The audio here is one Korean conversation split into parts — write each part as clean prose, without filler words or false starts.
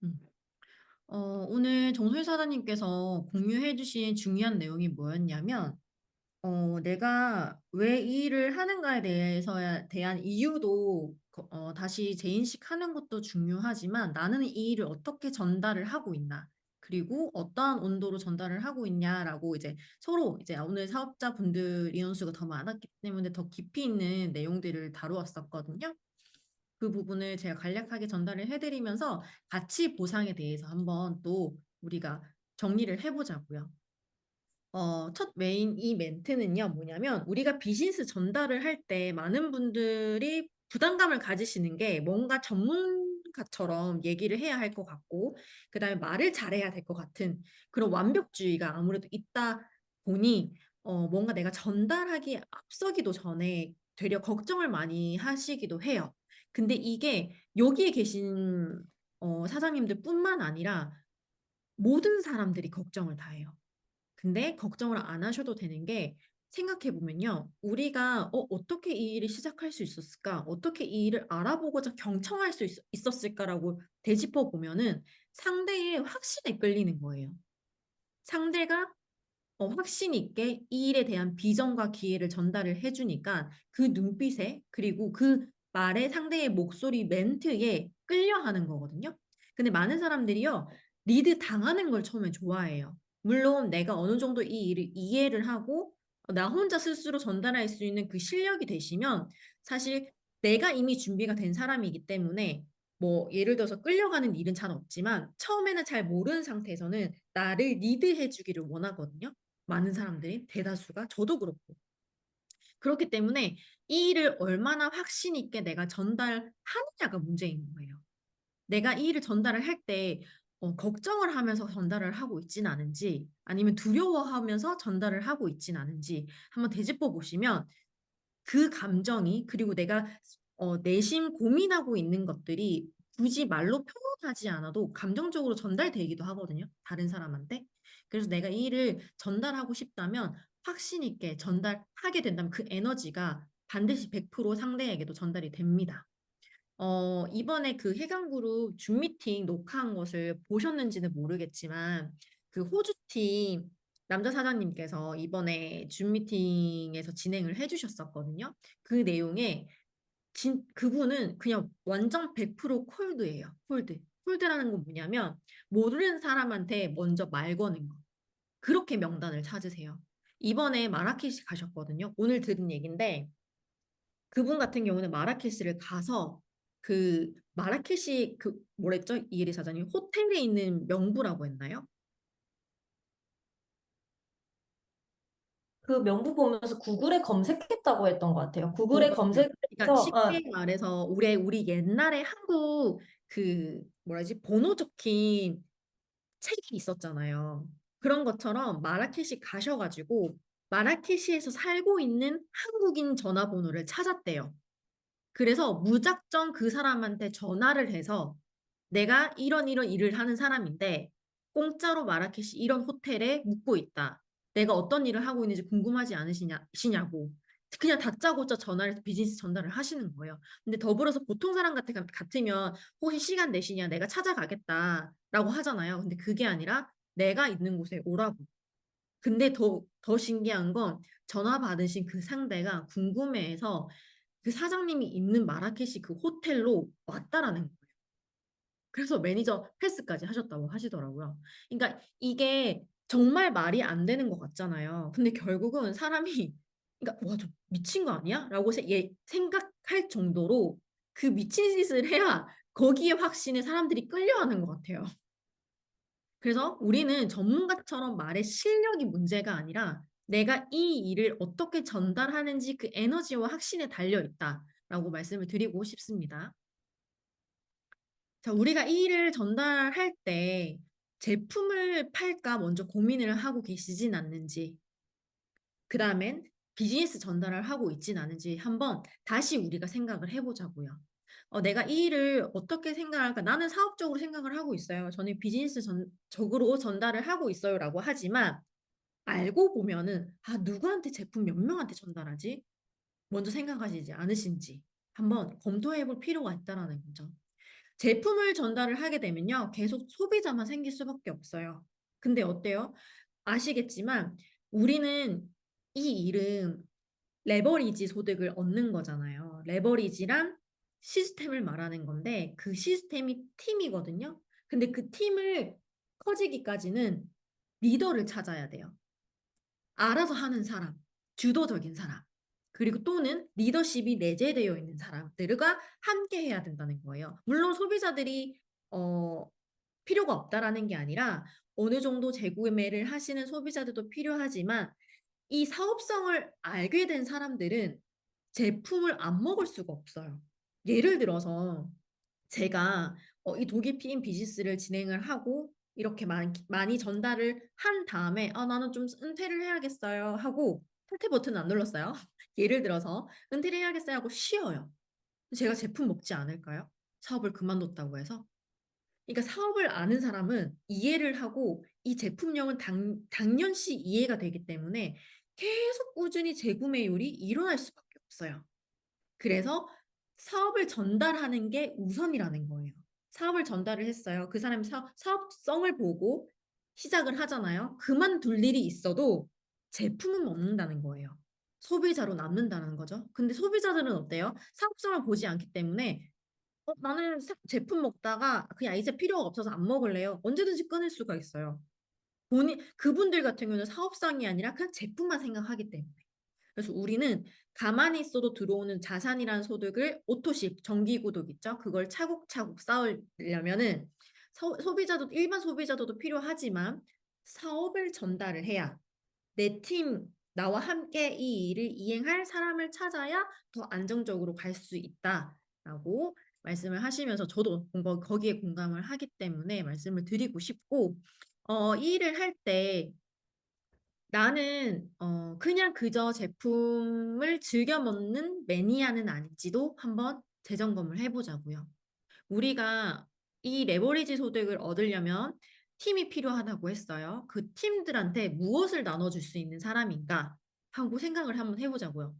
음. 오늘 정소희 사장님께서 공유해 주신 중요한 내용이 뭐였냐면, 내가 왜 이 일을 하는가에 대해서에 대한 이유도 다시 재인식하는 것도 중요하지만 나는 이 일을 어떻게 전달을 하고 있나, 그리고 어떠한 온도로 전달을 하고 있냐라고 이제 서로 이제 오늘 사업자분들 인원수가 더 많았기 때문에 더 깊이 있는 내용들을 다루었었거든요. 그 부분을 제가 간략하게 전달을 해드리면서 가치 보상에 대해서 한번 또 우리가 정리를 해보자고요. 첫 메인 이 멘트는요, 뭐냐면 우리가 비즈니스 전달을 할 때 많은 분들이 부담감을 가지시는 게 뭔가 전문가처럼 얘기를 해야 할 것 같고, 그다음에 말을 잘해야 될 것 같은 그런 완벽주의가 아무래도 있다 보니, 뭔가 내가 전달하기 앞서기도 전에 되려 걱정을 많이 하시기도 해요. 근데 이게 여기에 계신 사장님들 뿐만 아니라 모든 사람들이 걱정을 다 해요. 근데 걱정을 안 하셔도 되는 게, 생각해 보면요. 우리가 어떻게 이 일을 시작할 수 있었을까? 어떻게 이 일을 알아보고자 경청할 수 있었을까라고 되짚어 보면은 상대의 확신에 끌리는 거예요. 상대가 확신 있게 이 일에 대한 비전과 기회를 전달을 해주니까 그 눈빛에, 그리고 그 말에, 상대의 목소리 멘트에 끌려하는 거거든요. 근데 많은 사람들이요, 리드 당하는 걸 처음에 좋아해요. 물론 내가 어느 정도 이 일을 이해를 하고 나 혼자 스스로 전달할 수 있는 그 실력이 되시면, 사실 내가 이미 준비가 된 사람이기 때문에 뭐 예를 들어서 끌려가는 일은 잘 없지만, 처음에는 잘 모르는 상태에서는 나를 리드해 주기를 원하거든요. 많은 사람들이, 대다수가, 저도 그렇고. 그렇기 때문에 이 일을 얼마나 확신 있게 내가 전달하느냐가 문제인 거예요. 내가 이 일을 전달을 할 때 걱정을 하면서 전달을 하고 있진 않은지, 아니면 두려워하면서 전달을 하고 있진 않은지 한번 되짚어 보시면, 그 감정이, 그리고 내가 내심 고민하고 있는 것들이 굳이 말로 표현하지 않아도 감정적으로 전달되기도 하거든요. 다른 사람한테. 그래서 내가 이 일을 전달하고 싶다면 확신 있게 전달하게 된다면 그 에너지가 반드시 100% 상대에게도 전달이 됩니다. 이번에 그 해강그룹 줌 미팅 녹화한 것을 보셨는지는 모르겠지만, 그 호주 팀 남자 사장님께서 이번에 줌 미팅에서 진행을 해주셨었거든요. 그 내용에 그분은 그냥 완전 100% 콜드예요. 콜드. 콜드라는 건 뭐냐면 모르는 사람한테 먼저 말 거는 거. 그렇게 명단을 찾으세요. 이번에 마라케시 가셨거든요. 오늘 들은 얘긴데, 그분 같은 경우는 마라케시를 가서 그 마라케시 그 뭐랬죠? 이혜리 사장님 호텔에 있는 명부라고 했나요? 그 명부 보면서 구글에 검색했다고 했던 것 같아요. 구글에 맞아요. 검색을 그러니까 해서, 쉽게 말해서 우리 옛날에 한국 그 뭐라지 번호 적힌 책이 있었잖아요. 그런 것처럼 마라케시 가셔가지고 마라케시에서 살고 있는 한국인 전화번호를 찾았대요. 그래서 무작정 그 사람한테 전화를 해서, 내가 이런 일을 하는 사람인데 공짜로 마라케시 이런 호텔에 묵고 있다. 내가 어떤 일을 하고 있는지 궁금하지 않으시냐고. 그냥 다짜고짜 전화를 해서 비즈니스 전달을 하시는 거예요. 근데 더불어서 보통 사람 같으면 혹시 시간 내시냐, 내가 찾아가겠다라고 하잖아요. 근데 그게 아니라 내가 있는 곳에 오라고. 근데 더 신기한 건 전화 받으신 그 상대가 궁금해해서 그 사장님이 있는 마라케시 그 호텔로 왔다라는 거예요. 그래서 매니저 패스까지 하셨다고 하시더라고요. 그러니까 이게 정말 말이 안 되는 것 같잖아요. 근데 결국은 사람이, 그러니까 와, 저 미친 거 아니야? 라고 생각할 정도로 그 미친 짓을 해야 거기에 확신에 사람들이 끌려하는 것 같아요. 그래서 우리는 전문가처럼 말의 실력이 문제가 아니라 내가 이 일을 어떻게 전달하는지 그 에너지와 확신에 달려 있다라고 말씀을 드리고 싶습니다. 자, 우리가 이 일을 전달할 때 제품을 팔까 먼저 고민을 하고 계시진 않는지, 그 다음엔 비즈니스 전달을 하고 있진 않은지 한번 다시 우리가 생각을 해보자고요. 내가 이 일을 어떻게 생각할까? 나는 사업적으로 생각을 하고 있어요. 저는 적으로 전달을 하고 있어요라고 하지만, 알고 보면은 누구한테 제품 몇 명한테 전달하지? 먼저 생각하시지 않으신지 한번 검토해 볼 필요가 있다라는 거죠. 제품을 전달을 하게 되면요. 계속 소비자만 생길 수밖에 없어요. 근데 어때요? 아시겠지만 우리는 이 일은 레버리지 소득을 얻는 거잖아요. 레버리지란 시스템을 말하는 건데 그 시스템이 팀이거든요. 근데 그 팀을 커지기까지는 리더를 찾아야 돼요. 알아서 하는 사람, 주도적인 사람, 그리고 또는 리더십이 내재되어 있는 사람들과 함께 해야 된다는 거예요. 물론 소비자들이 어, 필요가 없다라는 게 아니라 어느 정도 재구매를 하시는 소비자들도 필요하지만 이 사업성을 알게 된 사람들은 제품을 안 먹을 수가 없어요. 예를 들어서 제가 이 독일 피임 비즈니스를 진행을 하고 이렇게 많이 전달을 한 다음에 나는 좀 은퇴를 해야겠어요 하고 탈퇴 버튼 안 눌렀어요. 예를 들어서 은퇴를 해야겠어요 하고 쉬어요. 제가 제품 먹지 않을까요? 사업을 그만뒀다고 해서. 그러니까 사업을 아는 사람은 이해를 하고 이 제품명은 당연시 이해가 되기 때문에 계속 꾸준히 재구매율이 일어날 수밖에 없어요. 그래서 사업을 전달하는 게 우선이라는 거예요. 사업을 전달을 했어요. 그 사람이 사업성을 보고 시작을 하잖아요. 그만둘 일이 있어도 제품은 먹는다는 거예요. 소비자로 남는다는 거죠. 근데 소비자들은 어때요? 사업성을 보지 않기 때문에 나는 제품 먹다가 그냥 이제 필요가 없어서 안 먹을래요. 언제든지 끊을 수가 있어요. 그분들 같은 경우는 사업성이 아니라 그냥 제품만 생각하기 때문에. 그래서 우리는 가만히 있어도 들어오는 자산이라는 소득을 오토십, 정기구독 있죠? 그걸 차곡차곡 쌓으려면은 소비자도, 일반 소비자도 필요하지만 사업을 전달을 해야 내 팀, 나와 함께 이 일을 이행할 사람을 찾아야 더 안정적으로 갈 수 있다라고 말씀을 하시면서 저도 거기에 공감을 하기 때문에 말씀을 드리고 싶고, 이 일을 할 때 나는 그냥 그저 제품을 즐겨 먹는 매니아는 아닌지도 한번 재점검을 해보자고요. 우리가 이 레버리지 소득을 얻으려면 팀이 필요하다고 했어요. 그 팀들한테 무엇을 나눠줄 수 있는 사람인가 하고 생각을 한번 해보자고요.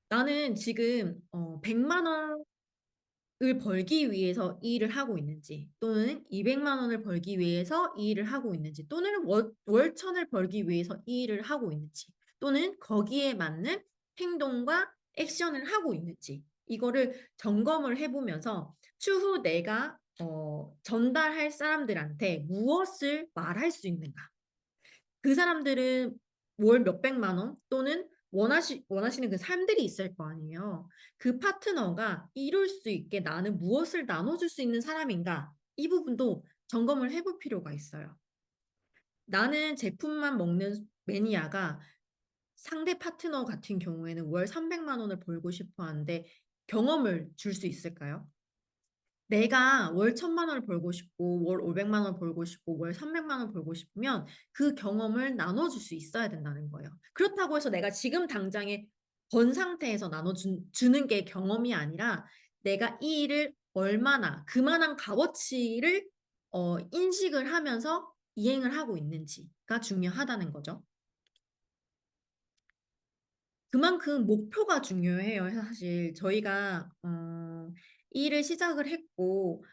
나는 지금 100만 원을 벌기 위해서 이 일을 하고 있는지 또는 200만 원을 벌기 위해서 이 일을 하고 있는지 또는 월천을 벌기 위해서 이 일을 하고 있는지 또는 거기에 맞는 행동과 액션을 하고 있는지 이거를 점검을 해보면서 추후 내가 전달할 사람들한테 무엇을 말할 수 있는가. 그 사람들은 월 몇백만 원 또는 원하시는 그 삶들이 있을 거 아니에요. 그 파트너가 이룰 수 있게 나는 무엇을 나눠줄 수 있는 사람인가? 이 부분도 점검을 해볼 필요가 있어요. 나는 제품만 먹는 매니아가 상대 파트너 같은 경우에는 월 300만 원을 벌고 싶어 하는데 경험을 줄 수 있을까요? 내가 월 1,000만 원을 벌고 싶고 월 500만 원 벌고 싶고 월 300만 원 벌고 싶으면 그 경험을 나눠줄 수 있어야 된다는 거예요. 그렇다고 해서 내가 지금 당장에 번 상태에서 나눠주는 게 경험이 아니라 내가 이 일을 얼마나 그만한 값어치를 인식을 하면서 이행을 하고 있는지가 중요하다는 거죠. 그만큼 목표가 중요해요. 사실 저희가 이 일을 시작을 했고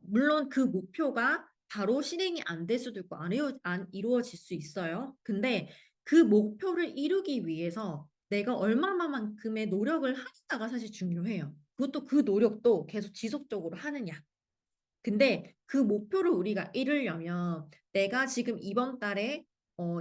물론 그 목표가 바로 실행이 안 될 수도 있고 안 이루어질 수 있어요. 근데 그 목표를 이루기 위해서 내가 얼마만큼의 노력을 하느냐가 사실 중요해요. 그것도 그 노력도 계속 지속적으로 하느냐. 근데 그 목표를 우리가 이루려면 내가 지금 이번 달에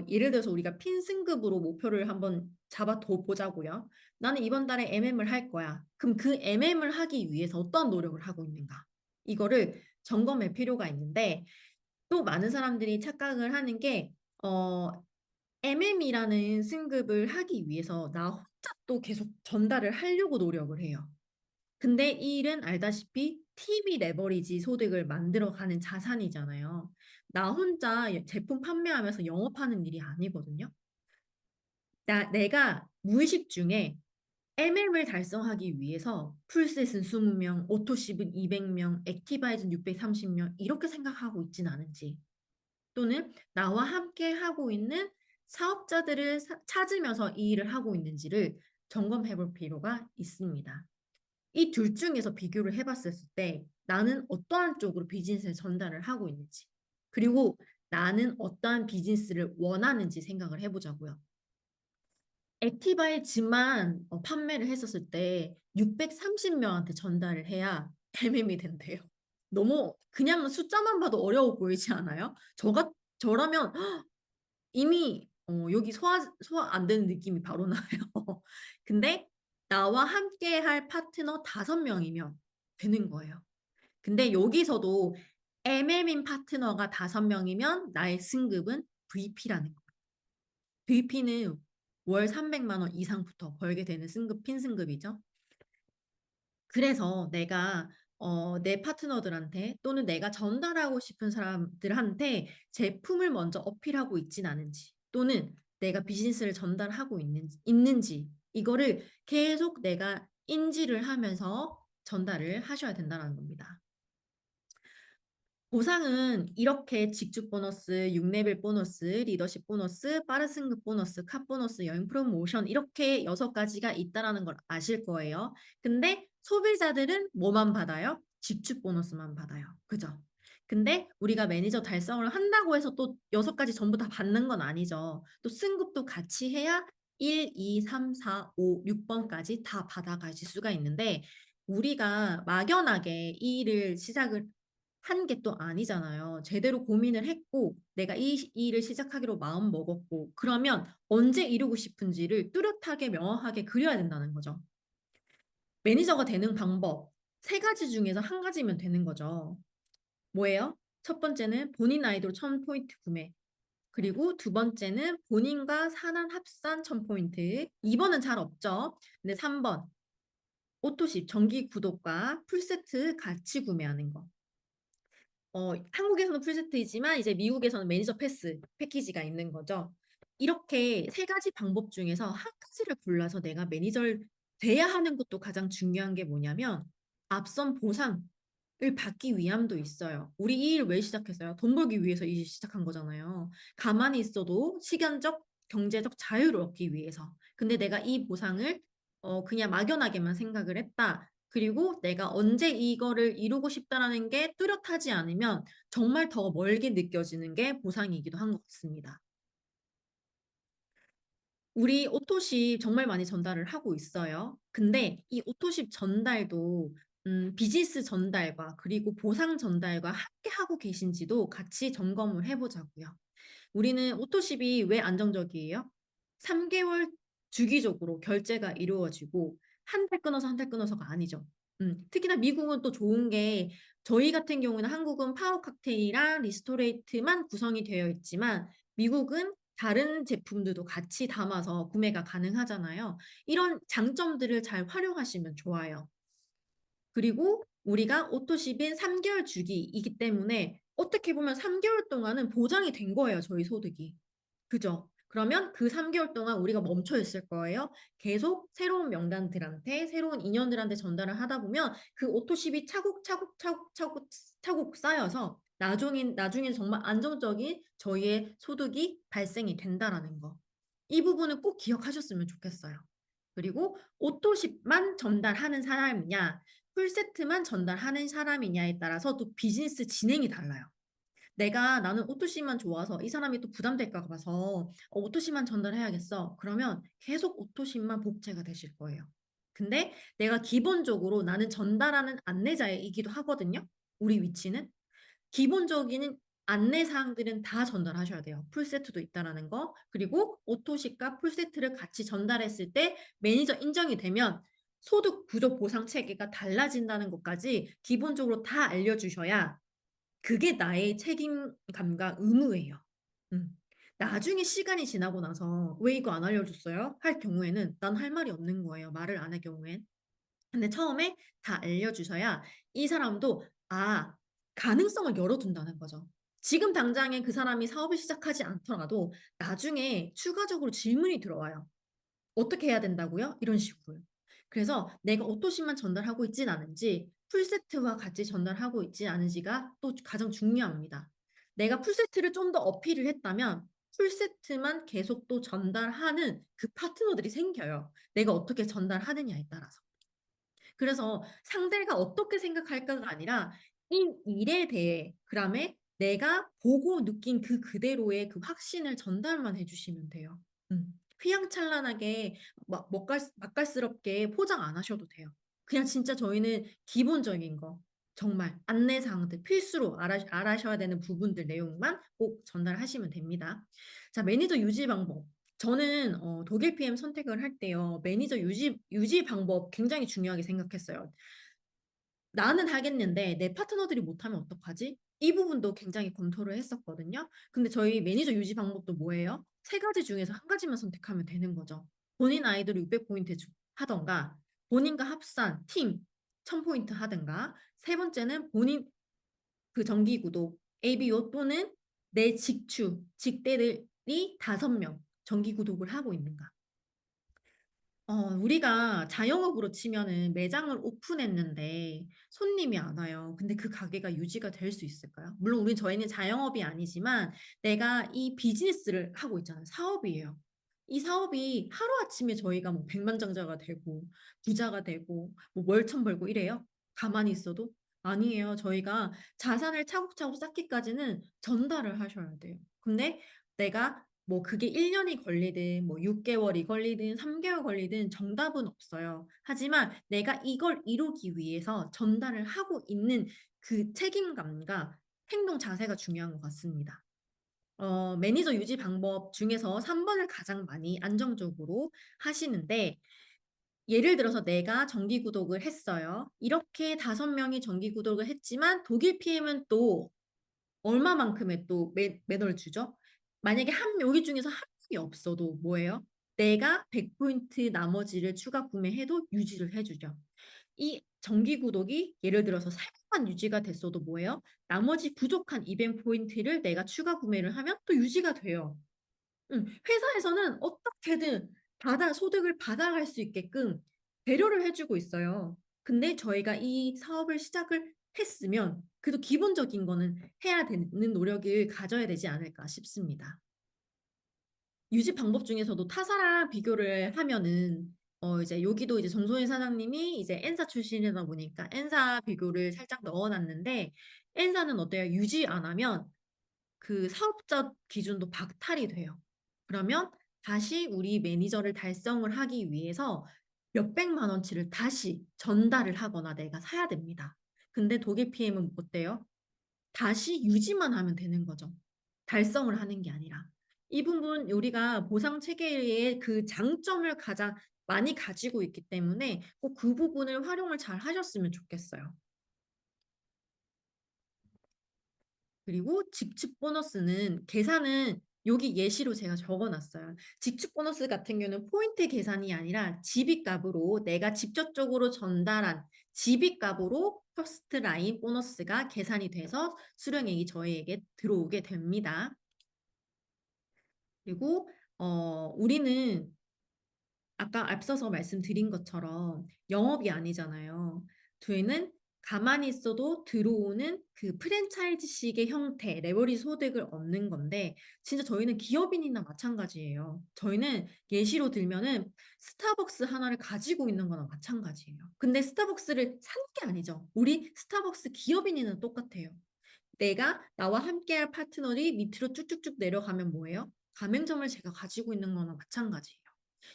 예를 들어서 우리가 핀 승급으로 목표를 한번 잡아둬 보자고요. 나는 이번 달에 MM을 할 거야. 그럼 그 MM을 하기 위해서 어떤 노력을 하고 있는가? 이거를 점검할 필요가 있는데 또 많은 사람들이 착각을 하는 게 MM이라는 승급을 하기 위해서 나 혼자 또 계속 전달을 하려고 노력을 해요. 근데 이 일은 알다시피 TV 레버리지 소득을 만들어가는 자산이잖아요. 나 혼자 제품 판매하면서 영업하는 일이 아니거든요. 내가 무의식 중에 MM을 달성하기 위해서 풀셋은 20명, 오토십은 200명, 액티바이즈는 630명 이렇게 생각하고 있진 않은지 또는 나와 함께 하고 있는 사업자들을 찾으면서 이 일을 하고 있는지를 점검해 볼 필요가 있습니다. 이 둘 중에서 비교를 해봤을 때 나는 어떠한 쪽으로 비즈니스를 전달을 하고 있는지, 그리고 나는 어떠한 비즈니스를 원하는지 생각을 해보자고요. 액티바의 즈만 판매를 했었을 때 630명한테 전달을 해야 MM이 된대요. 너무 그냥 숫자만 봐도 어려워 보이지 않아요? 저라면 이미 여기 소화 안 되는 느낌이 바로 나요. 근데 나와 함께 할 파트너 5명이면 되는 거예요. 근데 여기서도 MM인 파트너가 5명이면 나의 승급은 VP라는 거예요. VP는 월 300만 원 이상부터 벌게 되는 승급, 핀승급이죠. 그래서 내가 내 파트너들한테 또는 내가 전달하고 싶은 사람들한테 제품을 먼저 어필하고 있진 않은지 또는 내가 비즈니스를 전달하고 있는지 이거를 계속 내가 인지를 하면서 전달을 하셔야 된다는 겁니다. 보상은 이렇게 직급 보너스, 6레벨 보너스, 리더십 보너스, 빠른 승급 보너스, 카 보너스, 여행 프로모션 이렇게 6가지가 있다라는 걸 아실 거예요. 근데 소비자들은 뭐만 받아요? 직급 보너스만 받아요. 그죠? 근데 우리가 매니저 달성을 한다고 해서 또 6가지 전부 다 받는 건 아니죠. 또 승급도 같이 해야 1, 2, 3, 4, 5, 6번까지 다 받아가실 수가 있는데 우리가 막연하게 이 일을 시작을 한 게 또 아니잖아요. 제대로 고민을 했고 내가 이 일을 시작하기로 마음 먹었고 그러면 언제 이루고 싶은지를 뚜렷하게 명확하게 그려야 된다는 거죠. 매니저가 되는 방법 3가지 중에서 1가지면 되는 거죠. 뭐예요? 첫 번째는 본인 아이돌 1000포인트 구매. 그리고 두 번째는 본인과 산한 합산 1000포인트. 2번은 잘 없죠. 근데 3번 오토십 정기 구독과 풀세트 같이 구매하는 거. 한국에서는 풀세트이지만 이제 미국에서는 매니저 패스 패키지가 있는 거죠. 이렇게 3가지 방법 중에서 1가지를 골라서 내가 매니저를 돼야 하는 것도 가장 중요한 게 뭐냐면 앞선 보상을 받기 위함도 있어요. 우리 이 일 왜 시작했어요? 돈 벌기 위해서 이 일 시작한 거잖아요. 가만히 있어도 시간적, 경제적 자유를 얻기 위해서. 근데 내가 이 보상을 그냥 막연하게만 생각을 했다. 그리고 내가 언제 이거를 이루고 싶다라는 게 뚜렷하지 않으면 정말 더 멀게 느껴지는 게 보상이기도 한 것 같습니다. 우리 오토십 정말 많이 전달을 하고 있어요. 근데 이 오토십 전달도 비즈니스 전달과 그리고 보상 전달과 함께 하고 계신지도 같이 점검을 해보자고요. 우리는 오토십이 왜 안정적이에요? 3개월 주기적으로 결제가 이루어지고 한 달 끊어서 한 달 끊어서가 아니죠. 특히나 미국은 또 좋은 게 저희 같은 경우는 한국은 파워 칵테일이랑 리스토레이트만 구성이 되어 있지만 미국은 다른 제품들도 같이 담아서 구매가 가능하잖아요. 이런 장점들을 잘 활용하시면 좋아요. 그리고 우리가 오토십인 3개월 주기이기 때문에 어떻게 보면 3개월 동안은 보장이 된 거예요, 저희 소득이. 그죠? 그러면 그 3개월 동안 우리가 멈춰 있을 거예요. 계속 새로운 명단들한테, 새로운 인연들한테 전달을 하다 보면 그 오토십이 차곡차곡 쌓여서 나중엔 정말 안정적인 저희의 소득이 발생이 된다라는 거. 이 부분을 꼭 기억하셨으면 좋겠어요. 그리고 오토십만 전달하는 사람이냐, 풀세트만 전달하는 사람이냐에 따라서 또 비즈니스 진행이 달라요. 나는 오토씨만 좋아서 이 사람이 또 부담될까 봐서 오토씨만 전달해야겠어. 그러면 계속 오토씨만 복제가 되실 거예요. 근데 내가 기본적으로 나는 전달하는 안내자이기도 하거든요. 우리 위치는. 기본적인 안내 사항들은 다 전달하셔야 돼요. 풀세트도 있다라는 거. 그리고 오토십과 풀세트를 같이 전달했을 때 매니저 인정이 되면 소득 구조 보상 체계가 달라진다는 것까지 기본적으로 다 알려주셔야 그게 나의 책임감과 의무예요. 음. 나중에 시간이 지나고 나서 왜 이거 안 알려줬어요? 할 경우에는 난 할 말이 없는 거예요. 말을 안 할 경우엔. 근데 처음에 다 알려주셔야 이 사람도 가능성을 열어둔다는 거죠. 지금 당장에 그 사람이 사업을 시작하지 않더라도 나중에 추가적으로 질문이 들어와요. 어떻게 해야 된다고요? 이런 식으로요. 그래서 내가 오토십만 전달하고 있진 않은지 풀세트와 같이 전달하고 있지 않은지가 또 가장 중요합니다. 내가 풀세트를 좀 더 어필을 했다면 풀세트만 계속 또 전달하는 그 파트너들이 생겨요. 내가 어떻게 전달하느냐에 따라서. 그래서 상대가 어떻게 생각할까가 아니라 이 일에 대해 그다음에 내가 보고 느낀 그 그대로의 그 확신을 전달만 해주시면 돼요. 휘황찬란하게 막 맛깔스럽게 포장 안 하셔도 돼요. 그냥 진짜 저희는 기본적인 거 정말 안내사항들 필수로 알아셔야 되는 부분들 내용만 꼭 전달하시면 됩니다. 자, 매니저 유지 방법. 저는 독일 PM 선택을 할 때요. 매니저 유지 방법 굉장히 중요하게 생각했어요. 나는 하겠는데 내 파트너들이 못하면 어떡하지? 이 부분도 굉장히 검토를 했었거든요. 근데 저희 매니저 유지 방법도 뭐예요? 세 가지 중에서 한 가지만 선택하면 되는 거죠. 본인 아이돌을 600포인트 하던가, 본인과 합산 팀 1000포인트 하든가, 세 번째는 본인 그 정기 구독 ABO 또는 내 직대들이 5명 정기 구독을 하고 있는가. 우리가 자영업으로 치면은 매장을 오픈했는데 손님이 안 와요. 근데 그 가게가 유지가 될 수 있을까요? 물론 저희는 자영업이 아니지만 내가 이 비즈니스를 하고 있잖아요. 사업이에요. 이 사업이 하루아침에 저희가 뭐 백만장자가 되고 부자가 되고 뭐 월천 벌고 이래요? 가만히 있어도? 아니에요. 저희가 자산을 차곡차곡 쌓기까지는 전달을 하셔야 돼요. 근데 내가 뭐 그게 1년이 걸리든 뭐 6개월이 걸리든 3개월 걸리든 정답은 없어요. 하지만 내가 이걸 이루기 위해서 전달을 하고 있는 그 책임감과 행동 자세가 중요한 것 같습니다. 매니저 유지 방법 중에서 3번을 가장 많이 안정적으로 하시는데 예를 들어서 내가 정기 구독을 했어요. 이렇게 5명이 정기 구독을 했지만 독일 PM은 또 얼마만큼의 또 매너를 주죠? 만약에 여기 중에서 한 명이 없어도 뭐예요? 내가 100포인트 나머지를 추가 구매해도 유지를 해주죠. 이 정기 구독이 예를 들어서 3번만 유지가 됐어도 뭐예요? 나머지 부족한 200포인트를 내가 추가 구매를 하면 또 유지가 돼요. 회사에서는 어떻게든 소득을 받아갈 수 있게끔 배려를 해주고 있어요. 근데 저희가 이 사업을 시작을 했으면 그래도 기본적인 거는 해야 되는 노력을 가져야 되지 않을까 싶습니다. 유지 방법 중에서도 타사랑 비교를 하면은 이제 여기도 이제 정소희 사장님이 이제 N사 출신이다 보니까 N사 비교를 살짝 넣어놨는데 N사는 어때요? 유지 안 하면 그 사업자 기준도 박탈이 돼요. 그러면 다시 우리 매니저를 달성을 하기 위해서 몇백만 원치를 다시 전달을 하거나 내가 사야 됩니다. 근데 독일 PM은 어때요? 다시 유지만 하면 되는 거죠. 달성을 하는 게 아니라. 이 부분 우리가 보상 체계의 그 장점을 가장 많이 가지고 있기 때문에 꼭 그 부분을 활용을 잘 하셨으면 좋겠어요. 그리고 직축 보너스는 계산은 여기 예시로 제가 적어놨어요. 직축 보너스 같은 경우는 포인트 계산이 아니라 지비값으로 내가 직접적으로 전달한 지비값으로 퍼스트 라인 보너스가 계산이 돼서 수령액이 저희에게 들어오게 됩니다. 그리고 우리는 아까 앞서서 말씀드린 것처럼 영업이 아니잖아요. 저희는 가만히 있어도 들어오는 그 프랜차이즈식의 형태, 레버리지 소득을 얻는 건데, 진짜 저희는 기업인이나 마찬가지예요. 저희는 예시로 들면은 스타벅스 하나를 가지고 있는 거나 마찬가지예요. 근데 스타벅스를 사는 게 아니죠. 우리 스타벅스 기업인이나 똑같아요. 나와 함께할 파트너리 밑으로 쭉쭉쭉 내려가면 뭐예요? 가맹점을 제가 가지고 있는 거나 마찬가지예요.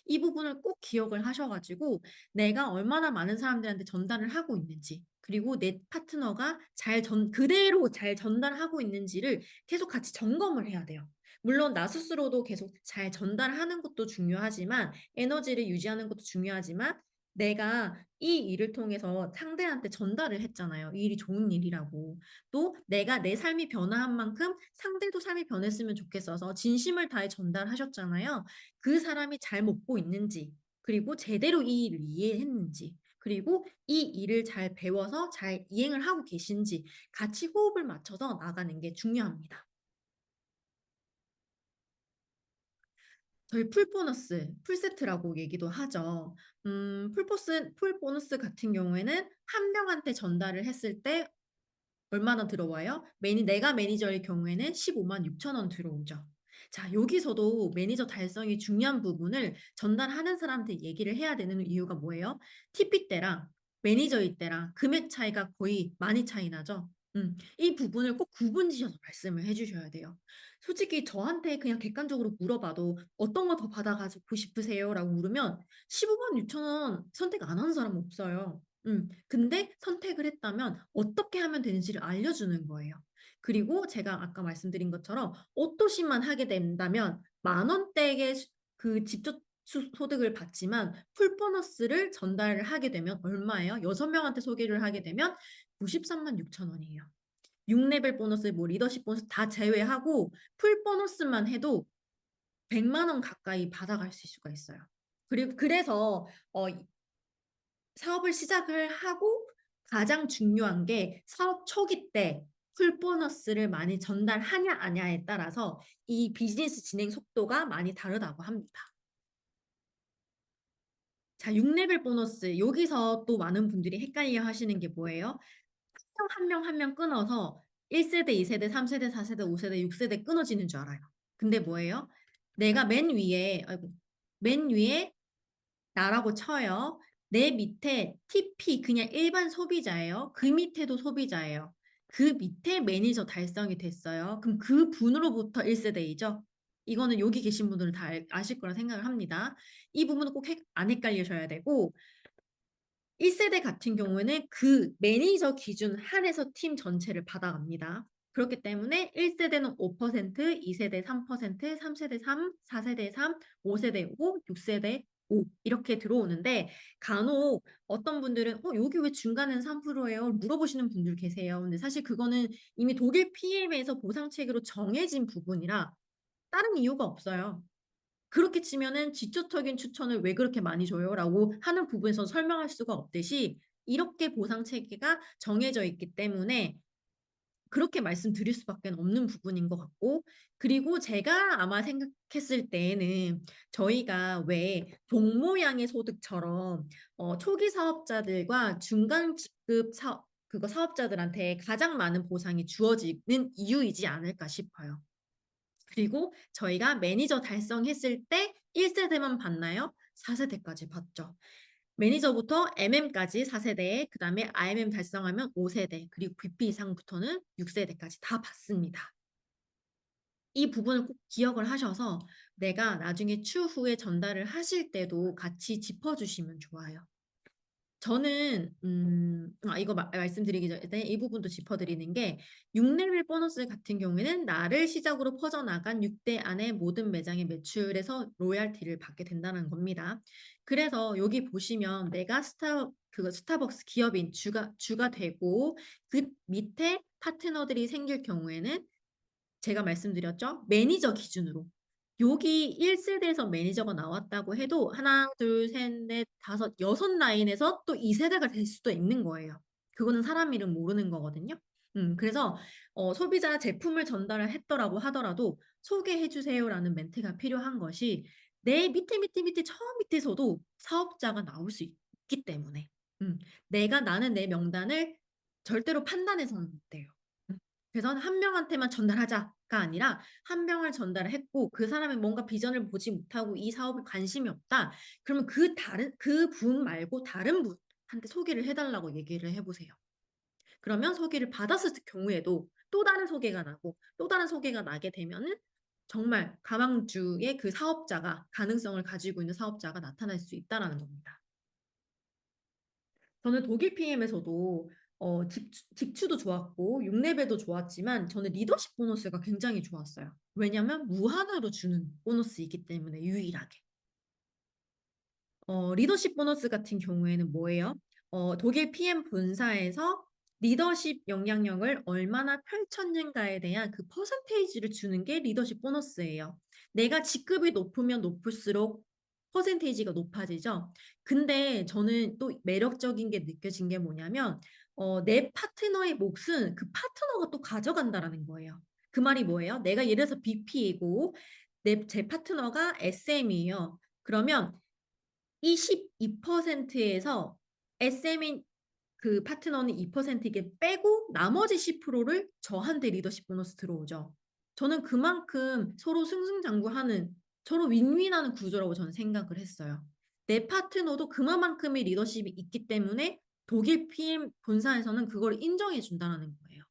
이 부분을 꼭 기억을 하셔가지고 내가 얼마나 많은 사람들한테 전달을 하고 있는지 그리고 내 파트너가 그대로 잘 전달하고 있는지를 계속 같이 점검을 해야 돼요. 물론 나 스스로도 계속 잘 전달하는 것도 중요하지만 에너지를 유지하는 것도 중요하지만 내가 이 일을 통해서 상대한테 전달을 했잖아요. 이 일이 좋은 일이라고. 또 내가 내 삶이 변화한 만큼 상대도 삶이 변했으면 좋겠어서 진심을 다해 전달하셨잖아요. 그 사람이 잘 먹고 있는지, 그리고 제대로 이 일을 이해했는지, 그리고 이 일을 잘 배워서 잘 이행을 하고 계신지 같이 호흡을 맞춰서 나가는 게 중요합니다. 저희 풀 보너스, 풀 세트라고 얘기도 하죠. 풀 보너스 같은 경우에는 한 명한테 전달을 했을 때 얼마나 들어와요? 내가 매니저일 경우에는 15만 6천 원 들어오죠. 자, 여기서도 매니저 달성이 중요한 부분을 전달하는 사람한테 얘기를 해야 되는 이유가 뭐예요? TP 때랑 매니저일 때랑 금액 차이가 거의 많이 차이 나죠. 이 부분을 꼭 구분 지어서 말씀을 해 주셔야 돼요. 솔직히 저한테 그냥 객관적으로 물어봐도 "어떤 거 더 받아가고 싶으세요?"라고 물으면 15만 6천 원 선택 안 하는 사람은 없어요. 근데 선택을 했다면 어떻게 하면 되는지를 알려주는 거예요. 그리고 제가 아까 말씀드린 것처럼 옷도시만 하게 된다면 만 원대의 그 직접 소득을 받지만 풀 보너스를 전달을 하게 되면 얼마예요? 6명한테 소개를 하게 되면 93만 6천 원이에요. 6레벨 보너스, 뭐 리더십 보너스 다 제외하고 풀 보너스만 해도 100만 원 가까이 받아갈 수가 있어요. 그리고 그래서 사업을 시작을 하고 가장 중요한 게 사업 초기 때 풀 보너스를 많이 전달하냐 아냐에 따라서 이 비즈니스 진행 속도가 많이 다르다고 합니다. 자, 6레벨 보너스. 여기서 또 많은 분들이 헷갈려 하시는 게 뭐예요? 한 명 한 명 끊어서 1세대, 2세대, 3세대, 4세대, 5세대, 6세대 끊어지는 줄 알아요. 근데 뭐예요? 내가 맨 위에, 아이고, 맨 위에 나라고 쳐요. 내 밑에 TP, 그냥 일반 소비자예요. 그 밑에도 소비자예요. 그 밑에 매니저 달성이 됐어요. 그럼 그 분으로부터 1세대이죠. 이거는 여기 계신 분들은 다 아실 거라 생각을 합니다. 이 부분은 꼭 안 헷갈리셔야 되고, 1세대 같은 경우에는 그 매니저 기준 한해서 팀 전체를 받아갑니다. 그렇기 때문에 1세대는 5%, 2세대 3%, 3세대 3, 4세대 3, 5세대 5, 6세대 5 이렇게 들어오는데 간혹 어떤 분들은 여기 왜 중간은 3%예요? 물어보시는 분들 계세요. 근데 사실 그거는 이미 독일 PM에서 보상체계로 정해진 부분이라 다른 이유가 없어요. 그렇게 치면은 "지적인 추천을 왜 그렇게 많이 줘요?" 라고 하는 부분에서 설명할 수가 없듯이 이렇게 보상 체계가 정해져 있기 때문에 그렇게 말씀드릴 수밖에 없는 부분인 것 같고, 그리고 제가 아마 생각했을 때에는 저희가 왜 돈 모양의 소득처럼 초기 사업자들과 중간급 사업자들한테 가장 많은 보상이 주어지는 이유이지 않을까 싶어요. 그리고 저희가 매니저 달성했을 때 1세대만 받나요? 4세대까지 받죠. 매니저부터 MM까지 4세대, 그다음에 IMM 달성하면 5세대, 그리고 VP 이상부터는 6세대까지 다 받습니다. 이 부분을 꼭 기억을 하셔서 내가 나중에 추후에 전달을 하실 때도 같이 짚어 주시면 좋아요. 저는 이거 말씀드리기 전에 이 부분도 짚어드리는 게 6레벨 보너스 같은 경우에는 나를 시작으로 퍼져나간 6대 안의 모든 매장의 매출에서 로얄티를 받게 된다는 겁니다. 그래서 여기 보시면 내가 스타벅스 기업인 주가 되고 그 밑에 파트너들이 생길 경우에는 제가 말씀드렸죠? 매니저 기준으로. 여기 1세대에서 매니저가 나왔다고 해도 하나, 둘, 셋, 넷, 다섯, 여섯 라인에서 또 2세대가 될 수도 있는 거예요. 그거는 사람 이름 모르는 거거든요. 그래서 소비자 제품을 전달을 했더라고 하더라도 "소개해 주세요."라는 멘트가 필요한 것이 내 밑에 저 밑에서도 사업자가 나올 수 있기 때문에 음 나는 내 명단을 절대로 판단해서는 못 돼요. 그래서 '한 명한테만 전달하자.'가 아니라 한 명을 전달을 했고 그 사람이 뭔가 비전을 보지 못하고 이 사업에 관심이 없다. 그러면 그분 말고 다른 분한테 소개를 해 달라고 얘기를 해 보세요. 그러면 소개를 받았을 경우에도 또 다른 소개가 나고 또 다른 소개가 나게 되면은 정말 가망주의 그 사업자가 가능성을 가지고 있는 사업자가 나타날 수 있다라는 겁니다. 저는 독일 PM에서도 직추도 좋았고 6레벨도 좋았지만 저는 리더십 보너스가 굉장히 좋았어요. 왜냐면 무한으로 주는 보너스이기 때문에 유일하게. 리더십 보너스 같은 경우에는 뭐예요? 독일 PM 본사에서 리더십 영향력을 얼마나 펼쳤는가에 대한 그 퍼센테이지를 주는 게 리더십 보너스예요. 내가 직급이 높으면 높을수록 퍼센테이지가 높아지죠. 근데 저는 또 매력적인 게 느껴진 게 뭐냐면 내 파트너의 몫은 그 파트너가 또 가져간다라는 거예요. 그 말이 뭐예요? 내가 예를 들어서 BP이고 제 파트너가 SM이에요. 그러면 이 12%에서 SM인 그 파트너는 2% 이게 빼고 나머지 10%를 저한테 리더십 보너스 들어오죠. 저는 그만큼 서로 승승장구하는 서로 윈윈하는 구조라고 저는 생각을 했어요. 내 파트너도 그만큼의 리더십이 있기 때문에 독일 PM 본사에서는 그걸 인정해 준다는 거예요.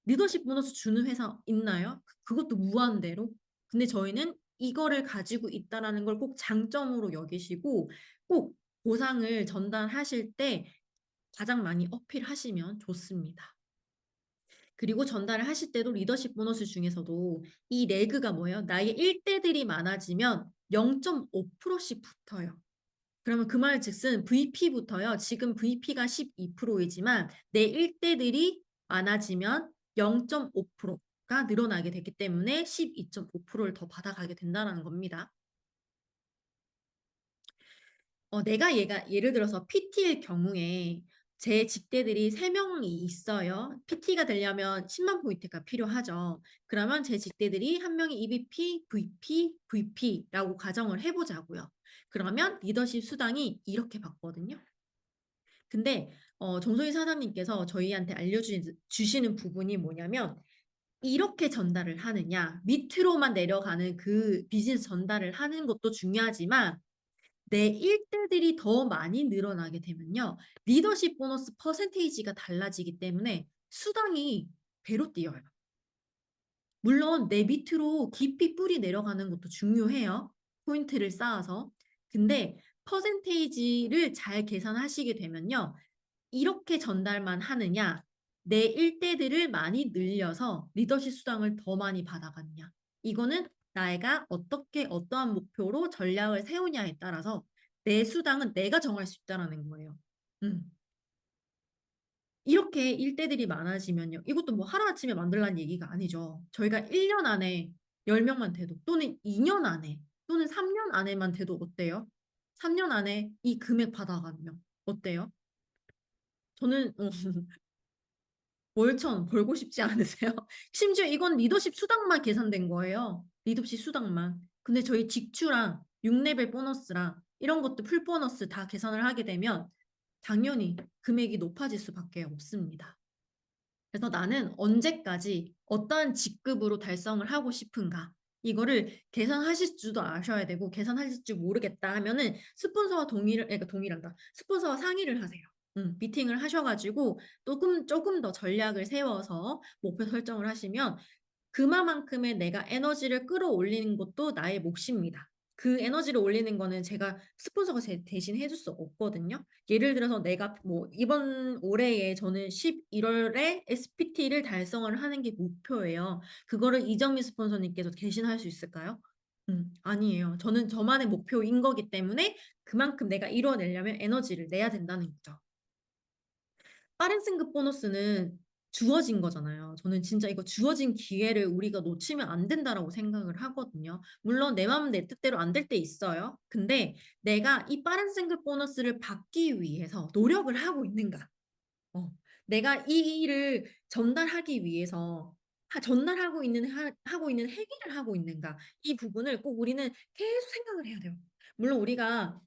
리더십 보너스 주는 회사 있나요? 그것도 무한대로. 근데 저희는 이거를 가지고 있다라는 걸 꼭 장점으로 여기시고 꼭 보상을 전달하실 때 가장 많이 어필하시면 좋습니다. 그리고 전달을 하실 때도 리더십 보너스 중에서도 이 레그가 뭐예요? 나의 일대들이 많아지면 0.5%씩 붙어요. 그러면 그 말즉슨 VP부터요. 지금 VP가 12%이지만 내 일대들이 많아지면 0.5%가 늘어나게 되기 때문에 12.5%를 더 받아가게 된다는 겁니다. 내가 예를 들어서 PT일 경우에 제 직대들이 3명이 있어요. PT가 되려면 10만 포인트가 필요하죠. 그러면 제 직대들이 한 명이 EVP, VP, VP라고 가정을 해보자고요. 그러면 리더십 수당이 이렇게 받거든요. 근데 정소희 사장님께서 저희한테 알려주시는 부분이 뭐냐면 이렇게 전달을 하느냐, 밑으로만 내려가는 그 비즈니스 전달을 하는 것도 중요하지만 내 일대들이 더 많이 늘어나게 되면요. 리더십 보너스 퍼센테이지가 달라지기 때문에 수당이 배로 뛰어요. 물론 내 밑으로 깊이 뿌리 내려가는 것도 중요해요. 포인트를 쌓아서. 근데 퍼센테이지를 잘 계산하시게 되면요. 이렇게 전달만 하느냐, 내 일대들을 많이 늘려서 리더십 수당을 더 많이 받아가느냐. 이거는 나이가 어떻게 어떠한 목표로 전략을 세우냐에 따라서 내 수당은 내가 정할 수 있다라는 거예요. 음. 이렇게 일대들이 많아지면요. 이것도 뭐 하루아침에 만들라는 얘기가 아니죠. 저희가 1년 안에 10명만 돼도 또는 2년 안에 또는 3년 안에만 돼도 어때요? 3년 안에 이 금액 받아가면 어때요? 저는 월천 벌고 싶지 않으세요? 심지어 이건 리더십 수당만 계산된 거예요. 리더십 수당만. 근데 저희 직추랑 6레벨 보너스랑 이런 것도 풀 보너스 다 계산을 하게 되면 당연히 금액이 높아질 수밖에 없습니다. 그래서 나는 언제까지 어떠한 직급으로 달성을 하고 싶은가? 이거를 계산하실 줄도 아셔야 되고 계산하실 줄 모르겠다 하면은 스폰서와 그러니까 동의란다. 스폰서와 상의를 하세요. 미팅을 하셔가지고 조금 더 전략을 세워서 목표 설정을 하시면 그만큼의 내가 에너지를 끌어올리는 것도 나의 몫입니다. 그 에너지를 올리는 거는 제가 스폰서가 대신 해줄 수 없거든요. 예를 들어서 내가 뭐 이번 올해에 저는 11월에 SPT를 달성을 하는 게 목표예요. 그거를 이정미 스폰서님께서 대신할 수 있을까요? 아니에요. 저는 저만의 목표인 거기 때문에 그만큼 내가 이뤄내려면 에너지를 내야 된다는 거죠. 빠른 승급 보너스는 주어진 거잖아요. 저는 진짜 이거 주어진 기회를 우리가 놓치면 안 된다라고 생각을 하거든요. 물론 내 마음 내 뜻대로 안 될 때 있어요. 근데 내가 이 빠른 승급 보너스를 받기 위해서 노력을 하고 있는가? 어, 내가 이 일을 전달하기 위해서 하고 있는 행위를 하고 있는가? 이 부분을 꼭 우리는 계속 생각을 해야 돼요. 물론 우리가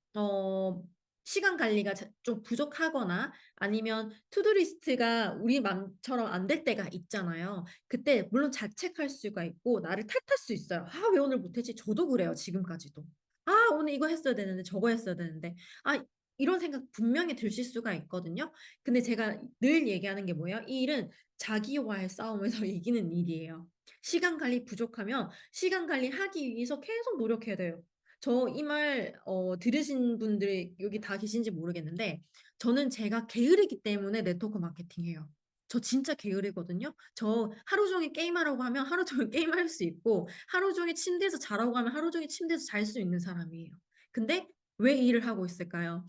시간 관리가 좀 부족하거나 아니면 투두리스트가 우리 맘처럼 안 될 때가 있잖아요. 그때 물론 자책할 수가 있고 나를 탓할 수 있어요. 아, 왜 오늘 못했지? 저도 그래요. 지금까지도. 아, 오늘 이거 했어야 되는데 저거 했어야 되는데. 아, 이런 생각 분명히 드실 수가 있거든요. 근데 제가 늘 얘기하는 게 뭐예요? 이 일은 자기와의 싸움에서 이기는 일이에요. 시간 관리 부족하면 시간 관리 하기 위해서 계속 노력해야 돼요. 저 이 말 들으신 분들이 여기 다 계신지 모르겠는데 저는 제가 게으르기 때문에 네트워크 마케팅 해요. 저 진짜 게으르거든요. 저 하루 종일 게임하라고 하면 하루 종일 게임할 수 있고 하루 종일 침대에서 자라고 하면 하루 종일 침대에서 잘 수 있는 사람이에요. 근데 왜 이 일을 하고 있을까요?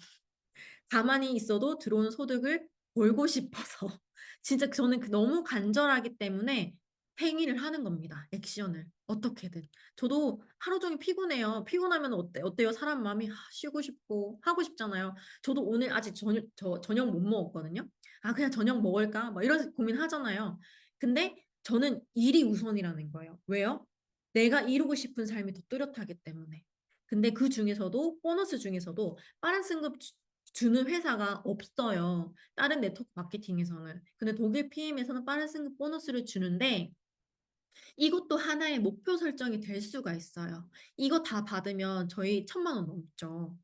가만히 있어도 들어오는 소득을 벌고 싶어서 진짜 저는 너무 간절하기 때문에 행위를 하는 겁니다. 액션을 어떻게든. 저도 하루 종일 피곤해요. 피곤하면 어때요? 사람 마음이 쉬고 싶고 하고 싶잖아요. 저도 오늘 아직 저녁 못 먹었거든요. 아, 그냥 저녁 먹을까? 막 이런 고민 하잖아요. 근데 저는 일이 우선이라는 거예요. 왜요? 내가 이루고 싶은 삶이 더 뚜렷하기 때문에. 근데 그 중에서도 보너스 중에서도 빠른 승급 주는 회사가 없어요. 다른 네트워크 마케팅에서는. 근데 독일 PM에서는 빠른 승급 보너스를 주는데 이것도 하나의 목표 설정이 될 수가 있어요. 이거 다 받으면 저희 1,000만 원 넘죠.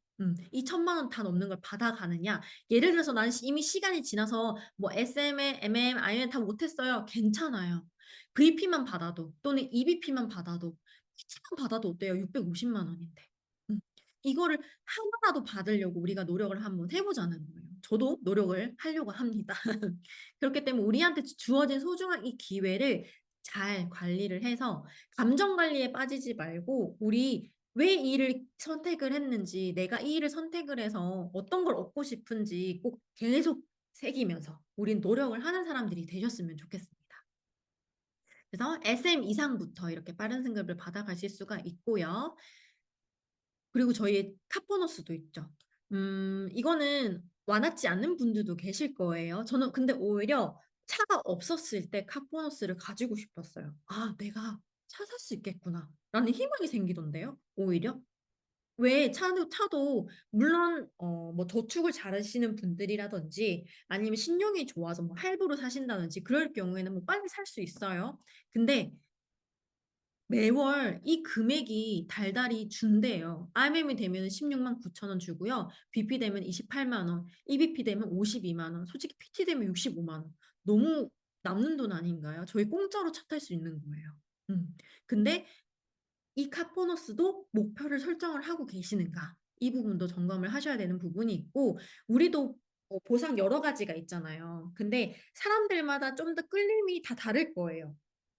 이 1,000만 원 다 넘는 걸 받아가느냐. 예를 들어서 나는 이미 시간이 지나서 뭐 SM에, MM, IM 다 못했어요. 괜찮아요. VP만 받아도 또는 EVP만 받아도 PT만 받아도 어때요? 650만 원인데. 음. 이거를 하나라도 받으려고 우리가 노력을 한번 해보자는 거예요. 저도 노력을 하려고 합니다. 그렇기 때문에 우리한테 주어진 소중한 이 기회를 잘 관리를 해서 감정 관리에 빠지지 말고 우리 왜 이 일을 선택을 했는지, 내가 이 일을 선택을 해서 어떤 걸 얻고 싶은지 꼭 계속 새기면서 우린 노력을 하는 사람들이 되셨으면 좋겠습니다. 그래서 SM 이상부터 이렇게 빠른 승급을 받아가실 수가 있고요. 그리고 저희의 카보너스도 있죠. 이거는 와닿지 않는 분들도 계실 거예요. 저는 근데 오히려 차가 없었을 때 카보너스를 가지고 싶었어요. 아, 내가 차 살 수 있겠구나. 라는 희망이 생기던데요. 오히려. 왜 차도 물론 뭐 저축을 잘하시는 분들이라든지 아니면 신용이 좋아서 뭐 할부로 사신다든지 그럴 경우에는 뭐 빨리 살 수 있어요. 근데 매월 이 금액이 달달이 준대요. RM이 되면 16만 9천 원 주고요. BP 되면 28만 원, EBP 되면 52만 원, 솔직히 PT 되면 65만 원. 너무 남는 돈 아닌가요? 저희 공짜로 차 탈 수 있는 거예요. 근데 이 카보너스도 목표를 설정을 하고 계시는가? 이 부분도 점검을 하셔야 되는 부분이 있고, 우리도 보상 여러 가지가 있잖아요. 근데 사람들마다 좀 더 끌림이 다 다를 거예요.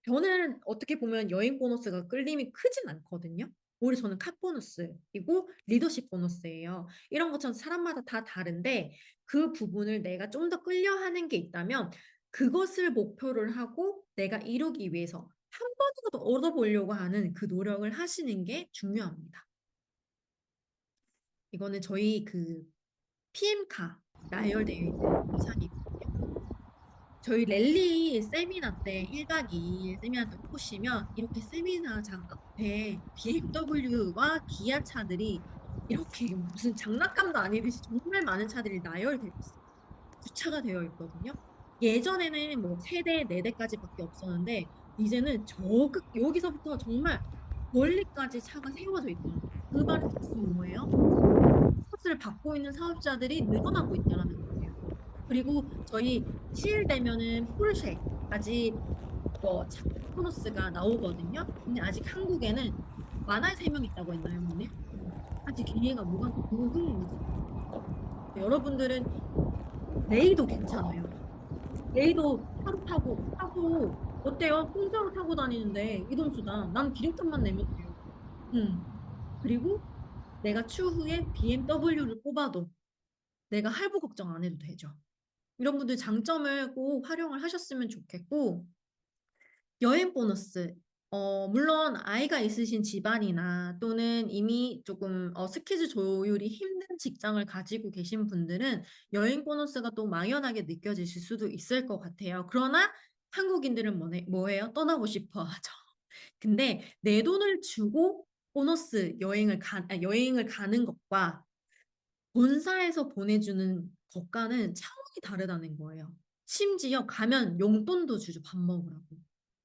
저는 어떻게 보면 여행 보너스가 끌림이 크진 않거든요. 오히려 저는 카보너스이고 리더십 보너스예요. 이런 것처럼 사람마다 다 다른데 그 부분을 내가 좀 더 끌려하는 게 있다면 그것을 목표를 하고 내가 이루기 위해서 한 번이라도 얻어보려고 하는 그 노력을 하시는 게 중요합니다. 이거는 저희 그 PM카 나열되어 있는 의상이거든요. 저희 랠리 세미나 때 1박 2일 세미나 때 오시면 이렇게 세미나장 앞에 BMW와 기아 차들이 이렇게 무슨 장난감도 아니듯이 정말 많은 차들이 나열되어 있어요. 주차가 되어 있거든요. 예전에는 뭐 3대, 4대까지밖에 없었는데 이제는 여기서부터 정말 멀리까지 차가 세워져 있더라고요. 그 말의 뜻은 뭐예요? 코스를 받고 있는 사업자들이 늘어나고 있다는 거예요. 그리고 저희 7일 되면은 포르쉐까지 보너스가 나오거든요. 근데 아직 한국에는 만화의 3명 있다고 했나요, 언니? 아직 기회가 무궁무진합니다. 여러분들은 레이도 괜찮아요. 레이도 하루 타고 어때요? 공짜로 타고 다니는데 이동수단 난 기름값만 내면 돼요. 음. 그리고 내가 추후에 BMW를 뽑아도 내가 할부 걱정 안 해도 되죠. 이런 분들 장점을 꼭 활용을 하셨으면 좋겠고 여행 보너스. 물론 아이가 있으신 집안이나 또는 이미 조금 스케줄 조율이 힘든 직장을 가지고 계신 분들은 여행 보너스가 또 막연하게 느껴지실 수도 있을 것 같아요. 그러나 한국인들은 뭐해요? 떠나고 싶어 하죠. 근데 내 돈을 주고 보너스 여행을 가는 것과 본사에서 보내주는 것과는 차원이 다르다는 거예요. 심지어 가면 용돈도 주죠, 밥 먹으라고.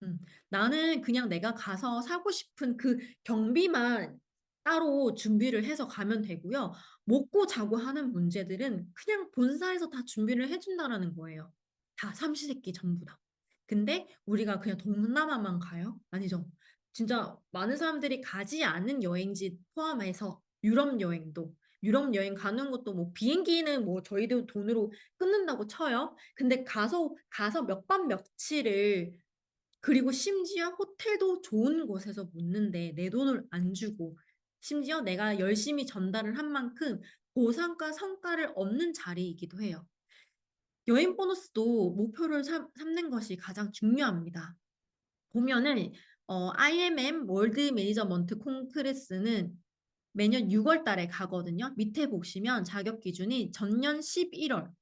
음, 나는 그냥 내가 가서 사고 싶은 그 경비만 따로 준비를 해서 가면 되고요. 먹고 자고 하는 문제들은 그냥 본사에서 다 준비를 해준다라는 거예요. 다 삼시세끼 전부 다. 근데 우리가 그냥 동남아만 가요? 아니죠. 진짜 많은 사람들이 가지 않은 여행지 포함해서 유럽 여행 가는 것도 뭐 비행기는 뭐 저희도 돈으로 끊는다고 쳐요. 근데 가서 몇 밤 며칠을 그리고 심지어 호텔도 좋은 곳에서 묵는데 내 돈을 안 주고 심지어 내가 열심히 전달을 한 만큼 보상과 성과를 얻는 자리이기도 해요. 여행 보너스도 목표를 삼는 것이 가장 중요합니다. 보면은 IMM 월드 매니저먼트 콩크레스는 매년 6월 달에 가거든요. 밑에 보시면 자격 기준이 전년 11월부터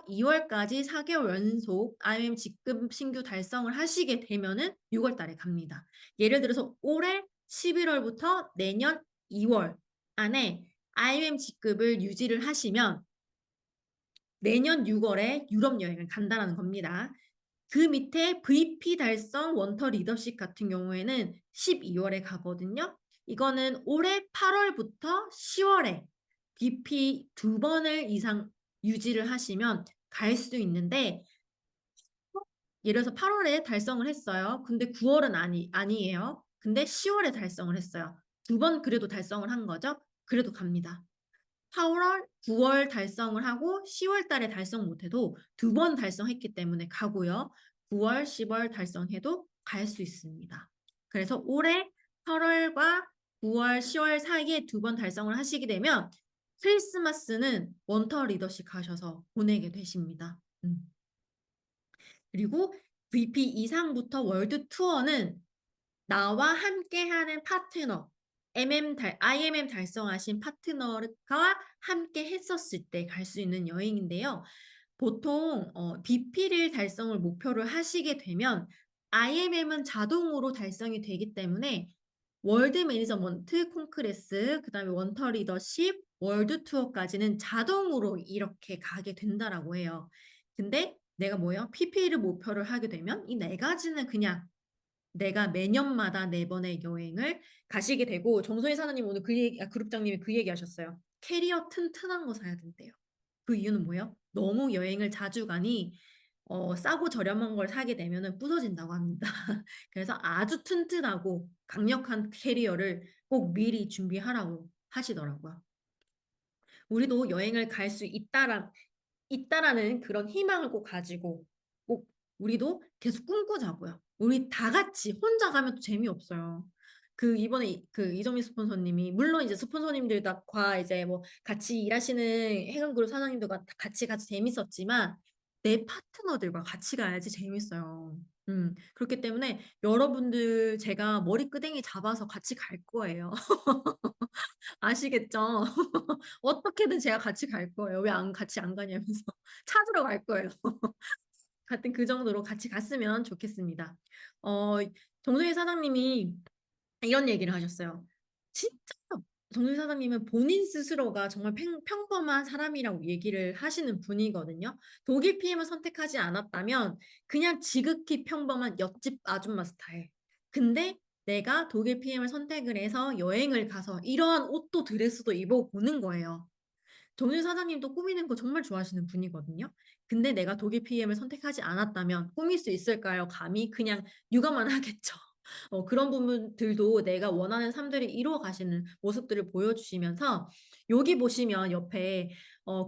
2월까지 4개월 연속 IMM 직급 신규 달성을 하시게 되면은 6월 달에 갑니다. 예를 들어서 올해 11월부터 내년 2월 안에 IMM 직급을 유지를 하시면 내년 6월에 유럽 여행을 간다는 겁니다. 그 밑에 VP 달성 원터 리더십 같은 경우에는 12월에 가거든요. 이거는 올해 8월부터 10월에 BP 2번을 이상 유지를 하시면 갈 수 있는데 예를 들어서 8월에 달성을 했어요. 근데 9월은 아니에요. 근데 10월에 달성을 했어요. 2번 그래도 달성을 한 거죠. 그래도 갑니다. 8월, 9월 달성을 하고 10월 달에 달성 못해도 2번 달성했기 때문에 가고요. 9월, 10월 달성해도 갈 수 있습니다. 그래서 올해 8월과 9월, 10월 사이에 2번 달성을 하시게 되면 크리스마스는 원터 리더십 가셔서 보내게 되십니다. 그리고 VP 이상부터 월드 투어는 나와 함께하는 파트너, IMM 달성하신 파트너가 함께 했었을 때 갈 수 있는 여행인데요. 보통 BP를 달성을 목표를 하시게 되면 IMM은 자동으로 달성이 되기 때문에 월드 매니저먼트 콘크레스, 그다음에 원터 리더십, 월드 투어까지는 자동으로 이렇게 가게 된다라고 해요. 근데 내가 뭐예요? PP를 목표를 하게 되면 이 네 가지는 그냥 내가 매년마다 네 번의 여행을 가시게 되고 정소희 사장님 오늘 그룹장님이 그 얘기 하셨어요. 캐리어 튼튼한 거 사야 된대요. 그 이유는 뭐예요? 너무 여행을 자주 가니 싸고 저렴한 걸 사게 되면은 부서진다고 합니다. 그래서 아주 튼튼하고 강력한 캐리어를 꼭 미리 준비하라고 하시더라고요. 우리도 여행을 갈 수 있다라는 그런 희망을 꼭 가지고 꼭 우리도 계속 꿈꾸자고요. 우리 다 같이 혼자 가면 또 재미없어요. 그 이번에 그 이정미 스폰서님이 물론 이제 스폰서님들과 이제 뭐 같이 일하시는 해금그룹 사장님들과 같이 재밌었지만 내 파트너들과 같이 가야지 재밌어요. 그렇기 때문에 여러분들 제가 머리끄댕이 잡아서 같이 갈 거예요. 아시겠죠? 어떻게든 제가 같이 갈 거예요. 왜 같이 안 가냐면서 찾으러 갈 거예요. 같은 그 정도로 같이 갔으면 좋겠습니다. 어, 정소희 사장님이 이런 얘기를 하셨어요. 진짜 정소희 사장님은 본인 스스로가 정말 평범한 사람이라고 얘기를 하시는 분이거든요. 독일 PM을 선택하지 않았다면 그냥 지극히 평범한 옆집 아줌마 스타일. 근데 내가 독일 PM을 선택을 해서 여행을 가서 이러한 옷도 드레스도 입어보는 거예요. 정윤 사장님도 꾸미는 거 정말 좋아하시는 분이거든요. 근데 내가 독일 PM을 선택하지 않았다면 꾸밀 수 있을까요? 감히 그냥 육아만 하겠죠. 그런 부분들도 내가 원하는 삶들을 이루어 가시는 모습들을 보여주시면서 여기 보시면 옆에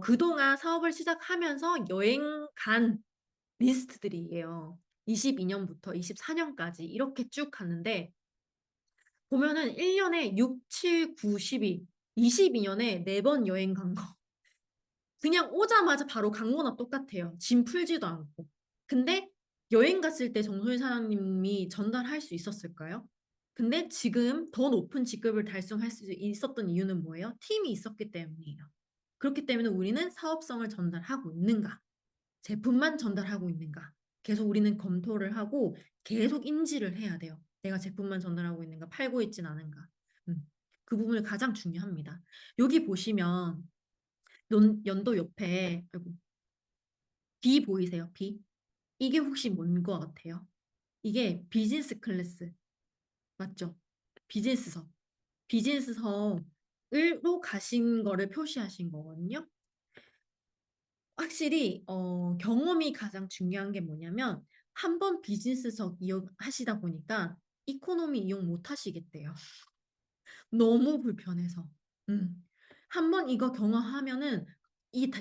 그동안 사업을 시작하면서 여행 간 리스트들이에요. 22년부터 24년까지 이렇게 쭉 가는데 보면은 1년에 6, 7, 9, 12, 22년에 4번 여행 간 거. 그냥 오자마자 바로 간 거나 똑같아요. 짐 풀지도 않고. 근데 여행 갔을 때 정소희 사장님이 전달할 수 있었을까요? 근데 지금 더 높은 직급을 달성할 수 있었던 이유는 뭐예요? 팀이 있었기 때문이에요. 그렇기 때문에 우리는 사업성을 전달하고 있는가? 제품만 전달하고 있는가? 계속 우리는 검토를 하고 계속 인지를 해야 돼요. 내가 제품만 전달하고 있는가? 팔고 있진 않은가? 그 부분을 가장 중요합니다. 여기 보시면 연도 옆에 아이고, B 보이세요? B? 이게 혹시 뭔 거 같아요? 이게 비즈니스 클래스 맞죠? 비즈니스석. 비즈니스석으로 가신 거를 표시하신 거거든요. 확실히 경험이 가장 중요한 게 뭐냐면 한 번 비즈니스석 이용하시다 보니까 이코노미 이용 못 하시겠대요. 너무 불편해서. 음. 한번 이거 경험하면은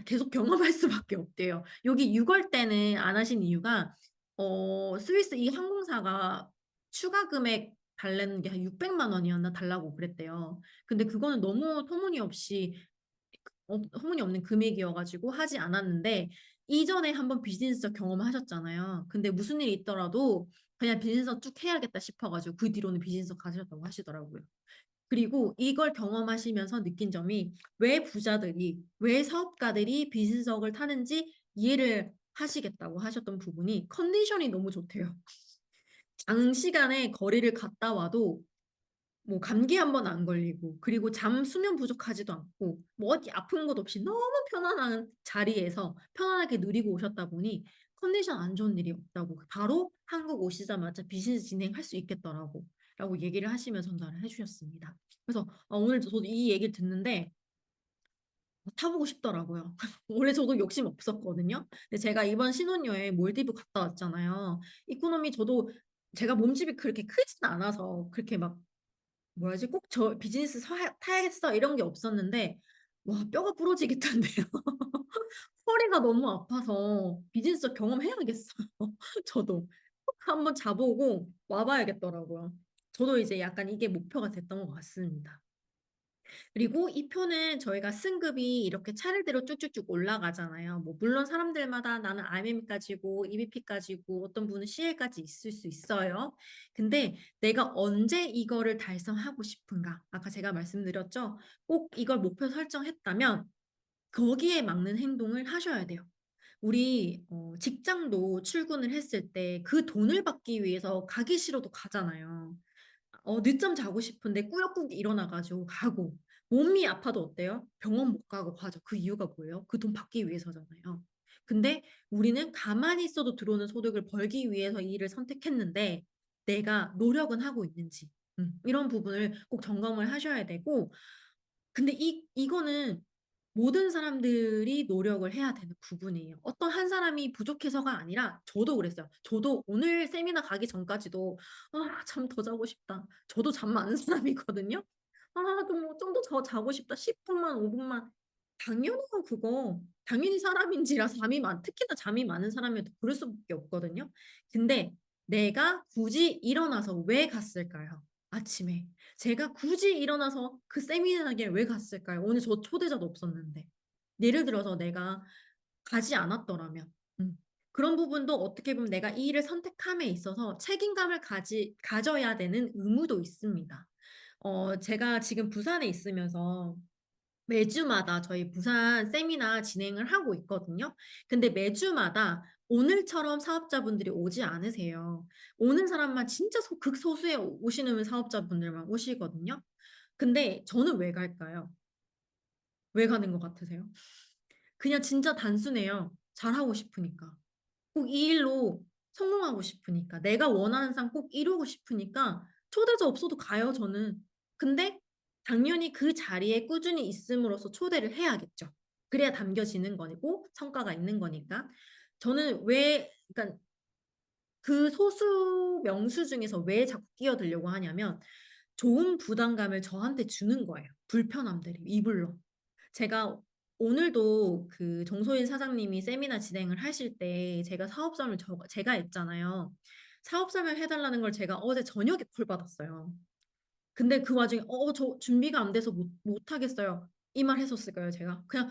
계속 경험할 수밖에 없대요. 여기 6월 때는 안 하신 이유가 스위스 이 항공사가 추가 금액 달라는 게 한 600만 원이었나 달라고 그랬대요. 근데 그거는 너무 터무니없는 금액이어가지고 하지 않았는데 이전에 한번 비즈니스 경험하셨잖아요. 근데 무슨 일이 있더라도 그냥 비즈니스 쭉 해야겠다 싶어가지고 그 뒤로는 비즈니스 가셨다고 하시더라고요. 그리고 이걸 경험하시면서 느낀 점이 왜 사업가들이 비즈니스석을 타는지 이해를 하시겠다고 하셨던 부분이 컨디션이 너무 좋대요. 장시간의 거리를 갔다 와도 뭐 감기 한 번 안 걸리고 그리고 수면 부족하지도 않고 뭐 어디 아픈 곳 없이 너무 편안한 자리에서 편안하게 누리고 오셨다 보니 컨디션 안 좋은 일이 없다고 바로 한국 오시자마자 비즈니스 진행할 수 있겠더라고 라고 얘기를 하시면서 전달을 해주셨습니다. 그래서 오늘 저도 이 얘기를 듣는데 타보고 싶더라고요. 원래 저도 욕심 없었거든요. 근데 제가 이번 신혼여행 몰디브 갔다 왔잖아요. 이코노미 저도 제가 몸집이 그렇게 크진 않아서 그렇게 막 뭐라지 꼭 저 비즈니스 타야겠어 이런 게 없었는데 와 뼈가 부러지겠던데요. 허리가 너무 아파서 비즈니스 경험해야겠어요. 저도 꼭 한번 자보고 와봐야겠더라고요. 저도 이제 약간 이게 목표가 됐던 것 같습니다. 그리고 이 표는 저희가 승급이 이렇게 차례대로 쭉쭉쭉 올라가잖아요. 뭐 물론 사람들마다 나는 RMM까지고 EVP까지고 어떤 분은 CL까지 있을 수 있어요. 근데 내가 언제 이거를 달성하고 싶은가? 아까 제가 말씀드렸죠. 꼭 이걸 목표 설정했다면 거기에 맞는 행동을 하셔야 돼요. 우리 직장도 출근을 했을 때 그 돈을 받기 위해서 가기 싫어도 가잖아요. 늦잠 자고 싶은데 꾸역꾸역 일어나가지고 가고 몸이 아파도 어때요? 병원 못 가고 가죠. 그 이유가 뭐예요? 그 돈 받기 위해서잖아요. 근데 우리는 가만히 있어도 들어오는 소득을 벌기 위해서 이 일을 선택했는데 내가 노력은 하고 있는지 이런 부분을 꼭 점검을 하셔야 되고 근데 이거는 모든 사람들이 노력을 해야 되는 부분이에요. 어떤 한 사람이 부족해서가 아니라 저도 그랬어요. 저도 오늘 세미나 가기 전까지도 잠 더 자고 싶다. 저도 잠 많은 사람이거든요. 좀 더 자고 싶다. 10분만, 5분만. 당연해요, 그거. 당연히 사람인지라 특히나 잠이 많은 사람이 더 그럴 수밖에 없거든요. 근데 내가 굳이 일어나서 왜 갔을까요? 아침에. 제가 굳이 일어나서 그 세미나에 왜 갔을까요? 오늘 저 초대자도 없었는데. 예를 들어서 내가 가지 않았더라면. 그런 부분도 어떻게 보면 내가 이 일을 선택함에 있어서 책임감을 가져야 되는 의무도 있습니다. 제가 지금 부산에 있으면서 매주마다 저희 부산 세미나 진행을 하고 있거든요. 근데 매주마다 오늘처럼 사업자분들이 오지 않으세요. 오는 사람만 진짜 극소수의 오시는 사업자분들만 오시거든요. 근데 저는 왜 갈까요? 왜 가는 것 같으세요? 그냥 진짜 단순해요. 잘하고 싶으니까. 꼭 이 일로 성공하고 싶으니까. 내가 원하는 상 꼭 이루고 싶으니까 초대자 없어도 가요, 저는. 근데 당연히 그 자리에 꾸준히 있음으로써 초대를 해야겠죠. 그래야 담겨지는 거고 성과가 있는 거니까. 저는 그러니까 그 소수 명수 중에서 왜 자꾸 끼어들려고 하냐면 좋은 부담감을 저한테 주는 거예요. 불편함들이 이불로. 제가 오늘도 그 정소인 사장님이 세미나 진행을 하실 때 제가 제가 했잖아요. 사업 설명 해달라는 걸 제가 어제 저녁에 콜 받았어요. 근데 그 와중에 저 준비가 안 돼서 못 하겠어요. 이 말 했었을까요, 제가? 그냥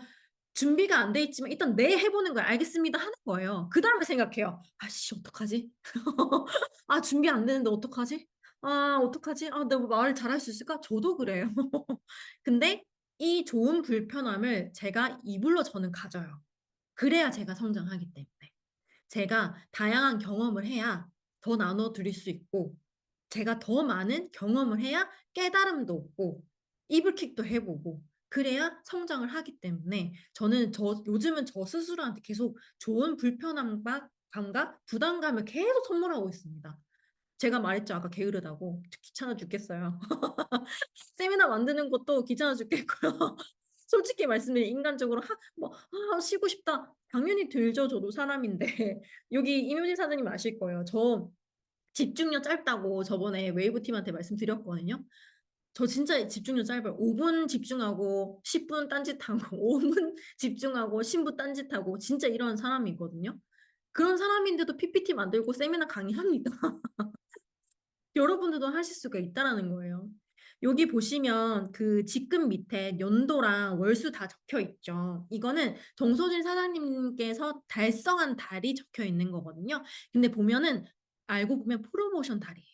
준비가 안 돼 있지만 일단 네 해보는 거예요. 알겠습니다 하는 거예요. 그 다음에 생각해요. 아씨 어떡하지? 준비 안 되는데 어떡하지? 어떡하지? 내가 말을 잘할 수 있을까? 저도 그래요. 근데 이 좋은 불편함을 제가 이불로 저는 가져요. 그래야 제가 성장하기 때문에. 제가 다양한 경험을 해야 더 나눠 드릴 수 있고, 제가 더 많은 경험을 해야 깨달음도 얻고, 이불킥도 해보고, 그래야 성장을 하기 때문에 저는 요즘은 저 스스로한테 계속 좋은 불편함과 감각, 부담감을 계속 선물하고 있습니다. 제가 말했죠. 아까 게으르다고. 귀찮아 죽겠어요. 세미나 만드는 것도 귀찮아 죽겠고요. 솔직히 말씀드리면 인간적으로 쉬고 싶다. 당연히 들죠. 저도 사람인데. 여기 임효진 사장님 아실 거예요. 저 집중력 짧다고 저번에 웨이브 팀한테 말씀드렸거든요. 저 진짜 집중력 짧아요. 5분 집중하고 10분 딴짓하고 5분 집중하고 10분 딴짓하고 진짜 이런 사람이거든요. 그런 사람인데도 PPT 만들고 세미나 강의합니다. 여러분들도 하실 수가 있다라는 거예요. 여기 보시면 그 직급 밑에 연도랑 월수 다 적혀 있죠. 이거는 정소진 사장님께서 달성한 달이 적혀 있는 거거든요. 근데 알고 보면 프로모션 달이에요.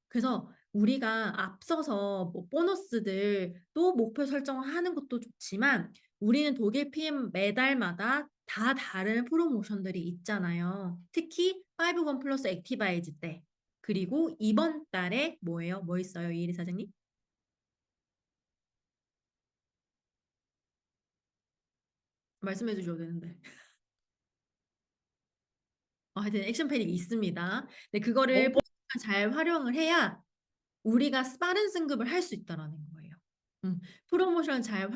그래서 우리가 앞서서 뭐 보너스들 또 목표 설정하는 것도 좋지만 우리는 독일 PM 매달마다 다 다른 프로모션들이 있잖아요. 특히 5건 플러스 액티바이즈 때. 그리고 이번 달에 뭐예요? 뭐 있어요, 이혜리 사장님? 말씀해 주셔도 되는데. 하여튼 액션 패닉이 있습니다. 근데 그거를 잘 활용을 해야 우리가 빠른 승급을 할 수 있다라는 거예요. 프로모션 잘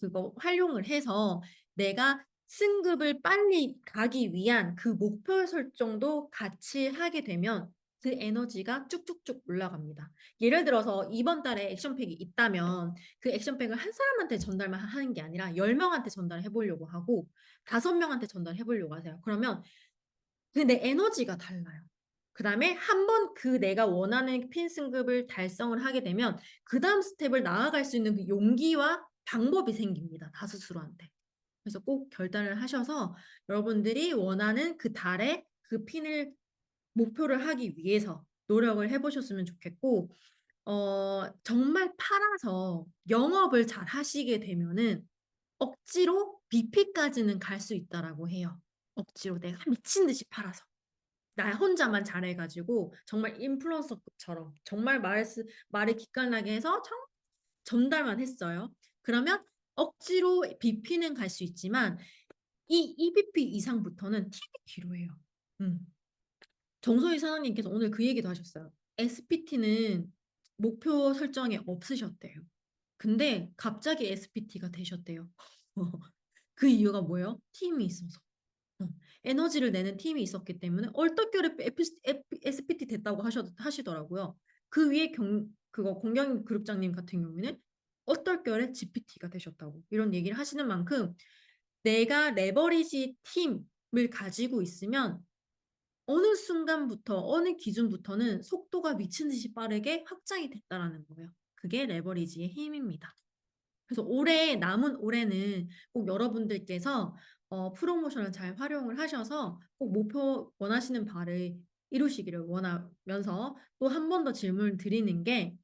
그거 활용을 해서 내가 승급을 빨리 가기 위한 그 목표 설정도 같이 하게 되면 그 에너지가 쭉쭉쭉 올라갑니다. 예를 들어서 이번 달에 액션팩이 있다면 그 액션팩을 한 사람한테 전달만 하는 게 아니라 10명한테 전달해 보려고 하고 5명한테 전달해 보려고 하세요. 그러면 그 내 에너지가 달라요. 그다음에 한 번 그 내가 원하는 핀 승급을 달성을 하게 되면 그다음 스텝을 나아갈 수 있는 그 용기와 방법이 생깁니다. 나 스스로한테. 그래서 꼭 결단을 하셔서 여러분들이 원하는 그 달에 그 핀을 목표를 하기 위해서 노력을 해 보셨으면 좋겠고 정말 팔아서 영업을 잘 하시게 되면은 억지로 BP까지는 갈 수 있다라고 해요. 억지로 내가 미친 듯이 팔아서. 나 혼자만 잘해 가지고 정말 인플루언서급처럼 정말 말을 기깔나게 해서 전달만 했어요. 그러면 억지로 BP는 갈 수 있지만 이 EBP 이상부터는 팁이 필요해요. 음. 정소희 사장님께서 오늘 그 얘기도 하셨어요. SPT는 목표 설정에 없으셨대요. 근데 갑자기 SPT가 되셨대요. 그 이유가 뭐예요? 팀이 있어서. 어, 에너지를 내는 팀이 있었기 때문에 얼떨결에 SPT 됐다고 하시더라고요. 그 위에 그거 공경 그룹장님 같은 경우에는 얼떨결에 GPT가 되셨다고 이런 얘기를 하시는 만큼 내가 레버리지 팀을 가지고 있으면 어느 순간부터 어느 기준부터는 속도가 미친 듯이 빠르게 확장이 됐다라는 거예요. 그게 레버리지의 힘입니다. 그래서 올해 남은 올해는 꼭 여러분들께서 프로모션을 잘 활용을 하셔서 꼭 목표 원하시는 바를 이루시기를 원하면서 또 한 번 더 질문을 드리는 게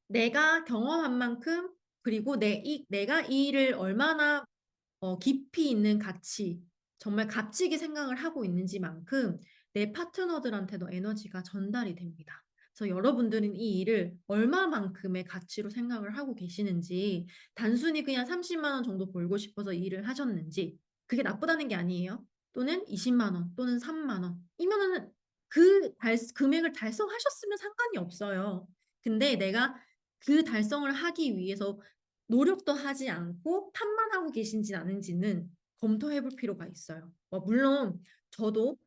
내가 경험한 만큼 그리고 내가 이 일을 얼마나 깊이 있는 가치, 정말 값지게 생각을 하고 있는지만큼 내 파트너들한테도 에너지가 전달이 됩니다. 그래서 여러분들은 이 일을 얼마만큼의 가치로 생각을 하고 계시는지, 단순히 그냥 30만 원 정도 벌고 싶어서 이 일을 하셨는지, 그게 나쁘다는 게 아니에요. 또는 20만 원, 또는 3만 원. 이면은 금액을 달성하셨으면 상관이 없어요. 근데 내가 그 달성을 하기 위해서 노력도 하지 않고 탓만 하고 계신지 아닌지는 검토해 볼 필요가 있어요. 물론 저도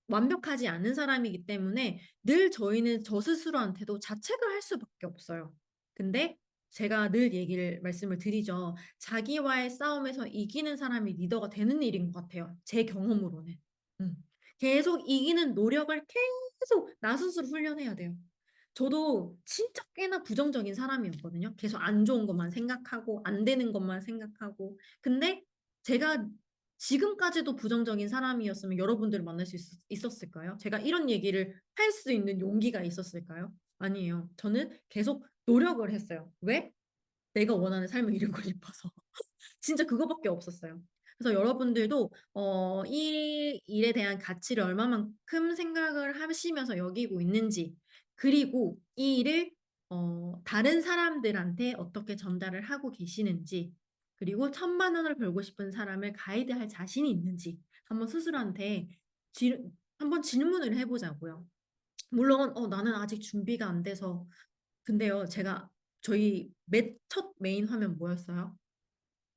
완벽하지 않은 사람이기 때문에 늘 저희는 저 스스로한테도 자책을 할 수밖에 없어요. 근데 제가 늘 말씀을 드리죠. 자기와의 싸움에서 이기는 사람이 리더가 되는 일인 것 같아요. 제 경험으로는. 음. 계속 이기는 노력을 계속 나 스스로 훈련해야 돼요. 저도 진짜 꽤나 부정적인 사람이었거든요. 계속 안 좋은 것만 생각하고 안 되는 것만 생각하고. 근데 제가 지금까지도 부정적인 사람이었으면 여러분들을 만날 수 있었을까요? 제가 이런 얘기를 할 수 있는 용기가 있었을까요? 아니에요. 저는 계속 노력을 했어요. 왜? 내가 원하는 삶을 이루고 싶어서. 진짜 그거밖에 없었어요. 그래서 여러분들도 이 일에 대한 가치를 얼마만큼 생각을 하시면서 여기고 있는지, 그리고 이 일을 다른 사람들한테 어떻게 전달을 하고 계시는지, 그리고 1,000만 원을 벌고 싶은 사람을 가이드할 자신이 있는지 한번 스스로한테 한번 질문을 해보자고요. 물론 나는 아직 준비가 안 돼서 근데요 제가 저희 첫 메인 화면 뭐였어요?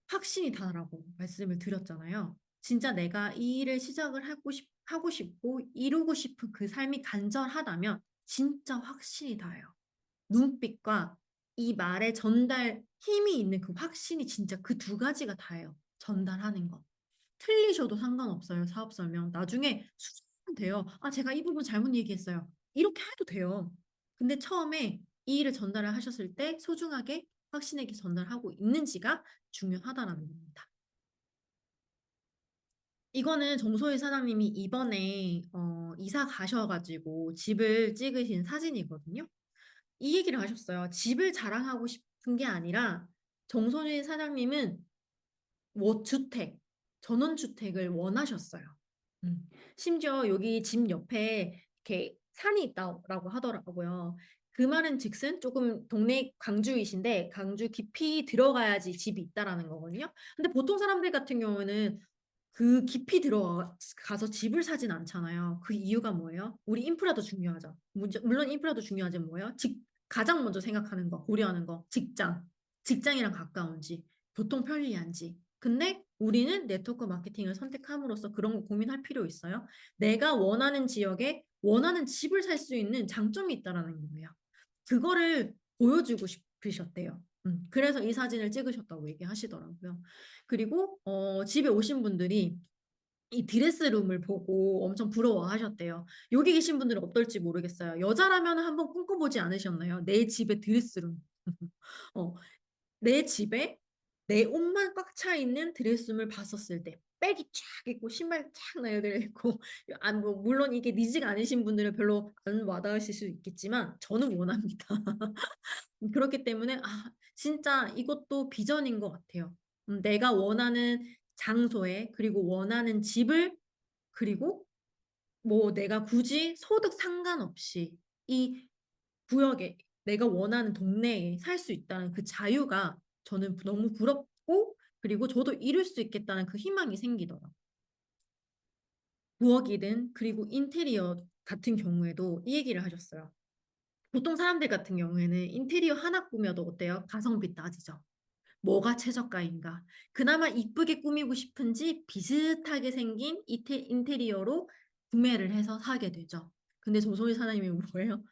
확신이 다라고 말씀을 드렸잖아요. 진짜 내가 이 일을 시작을 하고 싶고 이루고 싶은 그 삶이 간절하다면 진짜 확신이 다예요. 눈빛과 이 말의 전달 힘이 있는 그 확신이 진짜 그 두 가지가 다예요. 전달하는 거. 틀리셔도 상관없어요. 사업 설명. 나중에 수정하면 돼요. 아, 제가 이 부분 잘못 얘기했어요. 이렇게 해도 돼요. 근데 처음에 이 일을 전달을 하셨을 때 소중하게 확신에게 전달하고 있는지가 중요하다라는 겁니다. 이거는 정소희 사장님이 이번에 이사 가셔가지고 집을 찍으신 사진이거든요. 이 얘기를 하셨어요. 집을 자랑하고 싶은 게 아니라 정소희 사장님은 주택, 전원주택을 원하셨어요. 음. 심지어 여기 집 옆에 이렇게 산이 있다라고 하더라고요. 그 말은 즉슨 조금 동네 광주이신데 광주 깊이 들어가야지 집이 있다라는 거거든요. 근데 보통 사람들 같은 경우는 그 깊이 들어가서 집을 사진 않잖아요. 그 이유가 뭐예요? 우리 인프라도 중요하죠. 물론 인프라도 중요하지 뭐예요? 가장 먼저 생각하는 거, 고려하는 거, 직장. 직장이랑 가까운지, 교통 편리한지. 근데 우리는 네트워크 마케팅을 선택함으로써 그런 거 고민할 필요 있어요? 내가 원하는 지역에 원하는 집을 살 수 있는 장점이 있다라는 거예요. 그거를 보여주고 싶으셨대요. 그래서 이 사진을 찍으셨다고 얘기하시더라고요. 그리고 집에 오신 분들이 이 드레스룸을 보고 엄청 부러워하셨대요. 여기 계신 분들은 어떨지 모르겠어요. 여자라면 한번 꿈꿔보지 않으셨나요? 내 집에 드레스룸. 어, 내 집에 내 옷만 꽉 차 있는 드레스룸을 봤었을 때 백이 쫙 있고 신발 쫙 나열되어 있고 뭐 물론 이게 니즈가 아니신 분들은 별로 안 와닿으실 수 있겠지만 저는 원합니다. 그렇기 때문에 진짜 이것도 비전인 것 같아요. 내가 원하는 장소에 그리고 원하는 집을 그리고 뭐 내가 굳이 소득 상관없이 이 구역에 내가 원하는 동네에 살 수 있다는 그 자유가 저는 너무 부럽고 그리고 저도 이룰 수 있겠다는 그 희망이 생기더라고요. 부엌이든 그리고 인테리어 같은 경우에도 이 얘기를 하셨어요. 보통 사람들 같은 경우에는 인테리어 하나 꾸며도 어때요? 가성비 따지죠. 뭐가 최저가인가? 그나마 이쁘게 꾸미고 싶은지 비슷하게 생긴 인테리어로 구매를 해서 사게 되죠. 근데 조소희 사장님이 뭐예요?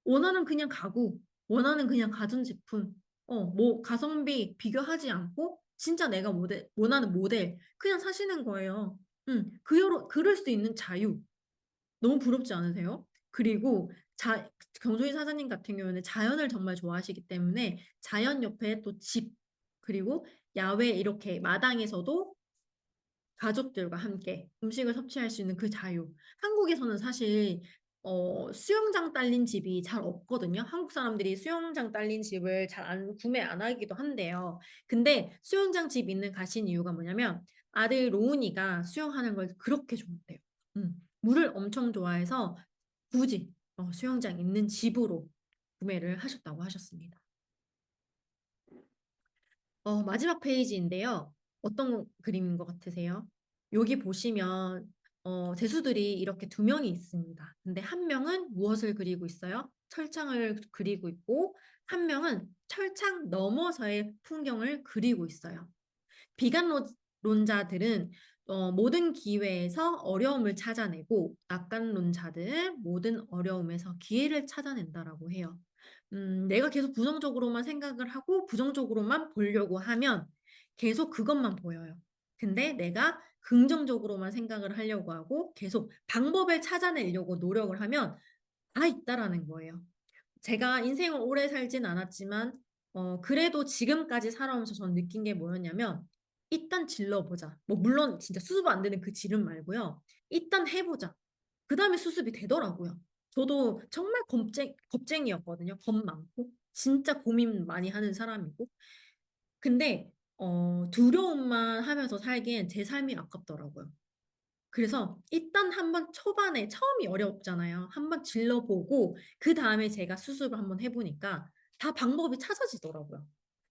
원하는 그냥 가구, 원하는 그냥 가전제품, 뭐 가성비 비교하지 않고 진짜 내가 원하는 모델 그냥 사시는 거예요. 그럴 수 있는 자유. 너무 부럽지 않으세요? 그리고 경소희 사장님 같은 경우는 자연을 정말 좋아하시기 때문에 자연 옆에 또 집, 그리고 야외 이렇게 마당에서도 가족들과 함께 음식을 섭취할 수 있는 그 자유. 한국에서는 사실 수영장 딸린 집이 잘 없거든요. 한국 사람들이 수영장 딸린 집을 잘 구매 안 하기도 한데요. 근데 수영장 집 있는 가신 이유가 뭐냐면 아들 로운이가 수영하는 걸 그렇게 좋아해요. 물을 엄청 좋아해서 굳이 수영장 있는 집으로 구매를 하셨다고 하셨습니다. 마지막 페이지인데요. 어떤 그림인 것 같으세요? 여기 보시면 재수들이 이렇게 두 명이 있습니다. 근데 한 명은 무엇을 그리고 있어요? 철창을 그리고 있고 한 명은 철창 너머서의 풍경을 그리고 있어요. 비관론자들은 모든 기회에서 어려움을 찾아내고 낙관론자들은 모든 어려움에서 기회를 찾아낸다라고 해요. 내가 계속 부정적으로만 생각을 하고 부정적으로만 보려고 하면 계속 그것만 보여요. 근데 내가 긍정적으로만 생각을 하려고 하고 계속 방법을 찾아내려고 노력을 하면 다 있다라는 거예요. 제가 인생을 오래 살진 않았지만 그래도 지금까지 살아오면서 저는 느낀 게 뭐였냐면 일단 질러보자. 뭐 물론 진짜 수습 안 되는 그 질은 말고요. 일단 해보자. 그 다음에 수습이 되더라고요. 저도 정말 겁쟁이였거든요. 겁 많고 진짜 고민 많이 하는 사람이고. 근데 두려움만 하면서 살기엔 제 삶이 아깝더라고요. 그래서 일단 한번 초반에 처음이 어렵잖아요. 한번 질러보고 그 다음에 제가 수습을 한번 해보니까 다 방법이 찾아지더라고요.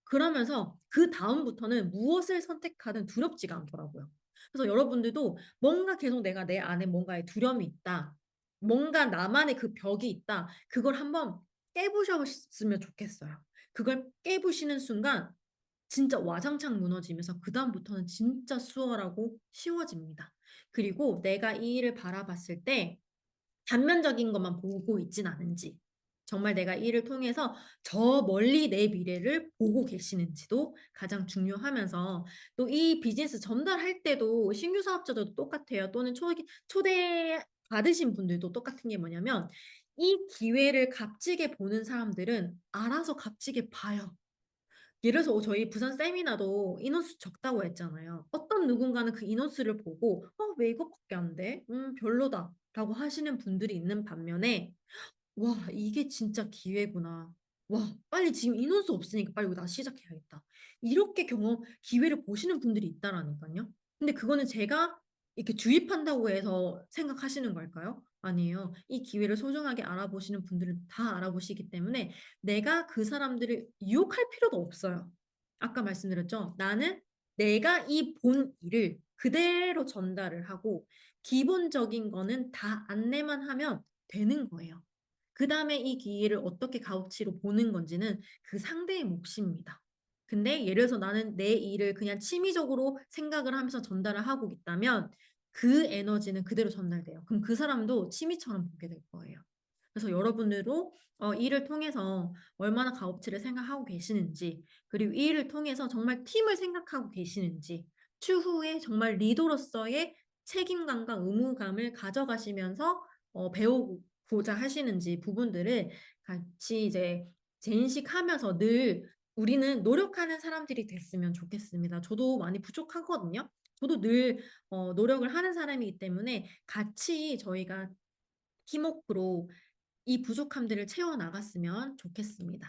그러면서 그 다음부터는 무엇을 선택하든 두렵지가 않더라고요. 그래서 여러분들도 뭔가 계속 내가 내 안에 뭔가의 두려움이 있다. 뭔가 나만의 그 벽이 있다. 그걸 한번 깨부셨으면 좋겠어요. 그걸 깨부시는 순간 진짜 와장창 무너지면서 그다음부터는 진짜 수월하고 쉬워집니다. 그리고 내가 이 일을 바라봤을 때 단면적인 것만 보고 있진 않은지, 정말 내가 이 일을 통해서 저 멀리 내 미래를 보고 계시는지도 가장 중요하면서 또 이 비즈니스 전달할 때도 신규 사업자들도 똑같아요. 또는 초대 받으신 분들도 똑같은 게 뭐냐면 이 기회를 값지게 보는 사람들은 알아서 값지게 봐요. 예를 들어서 저희 부산 세미나도 인원수 적다고 했잖아요. 어떤 누군가는 그 인원수를 보고 왜 이것밖에 안 돼? 별로다. 라고 하시는 분들이 있는 반면에 와, 이게 진짜 기회구나. 와, 빨리 지금 인원수 없으니까 빨리 나 시작해야겠다. 이렇게 기회를 보시는 분들이 있다라니까요. 근데 그거는 제가 이렇게 주입한다고 해서 생각하시는 걸까요? 아니에요. 이 기회를 소중하게 알아보시는 분들은 다 알아보시기 때문에 내가 그 사람들을 유혹할 필요도 없어요. 아까 말씀드렸죠. 나는 내가 이 본 일을 그대로 전달을 하고 기본적인 거는 다 안내만 하면 되는 거예요. 그 다음에 이 기회를 어떻게 값어치로 보는 건지는 그 상대의 몫입니다. 근데 예를 들어서 나는 내 일을 그냥 취미적으로 생각을 하면서 전달을 하고 있다면 그 에너지는 그대로 전달돼요. 그럼 그 사람도 취미처럼 보게 될 거예요. 그래서 여러분들도 일을 통해서 얼마나 값어치를 생각하고 계시는지, 그리고 이 일을 통해서 정말 팀을 생각하고 계시는지, 추후에 정말 리더로서의 책임감과 의무감을 가져가시면서 배우고자 하시는지 부분들을 같이 이제 재인식하면서 늘 우리는 노력하는 사람들이 됐으면 좋겠습니다. 저도 많이 부족하거든요. 저도 늘 노력을 하는 사람이기 때문에 같이 저희가 팀워크로 이 부족함들을 채워 나갔으면 좋겠습니다.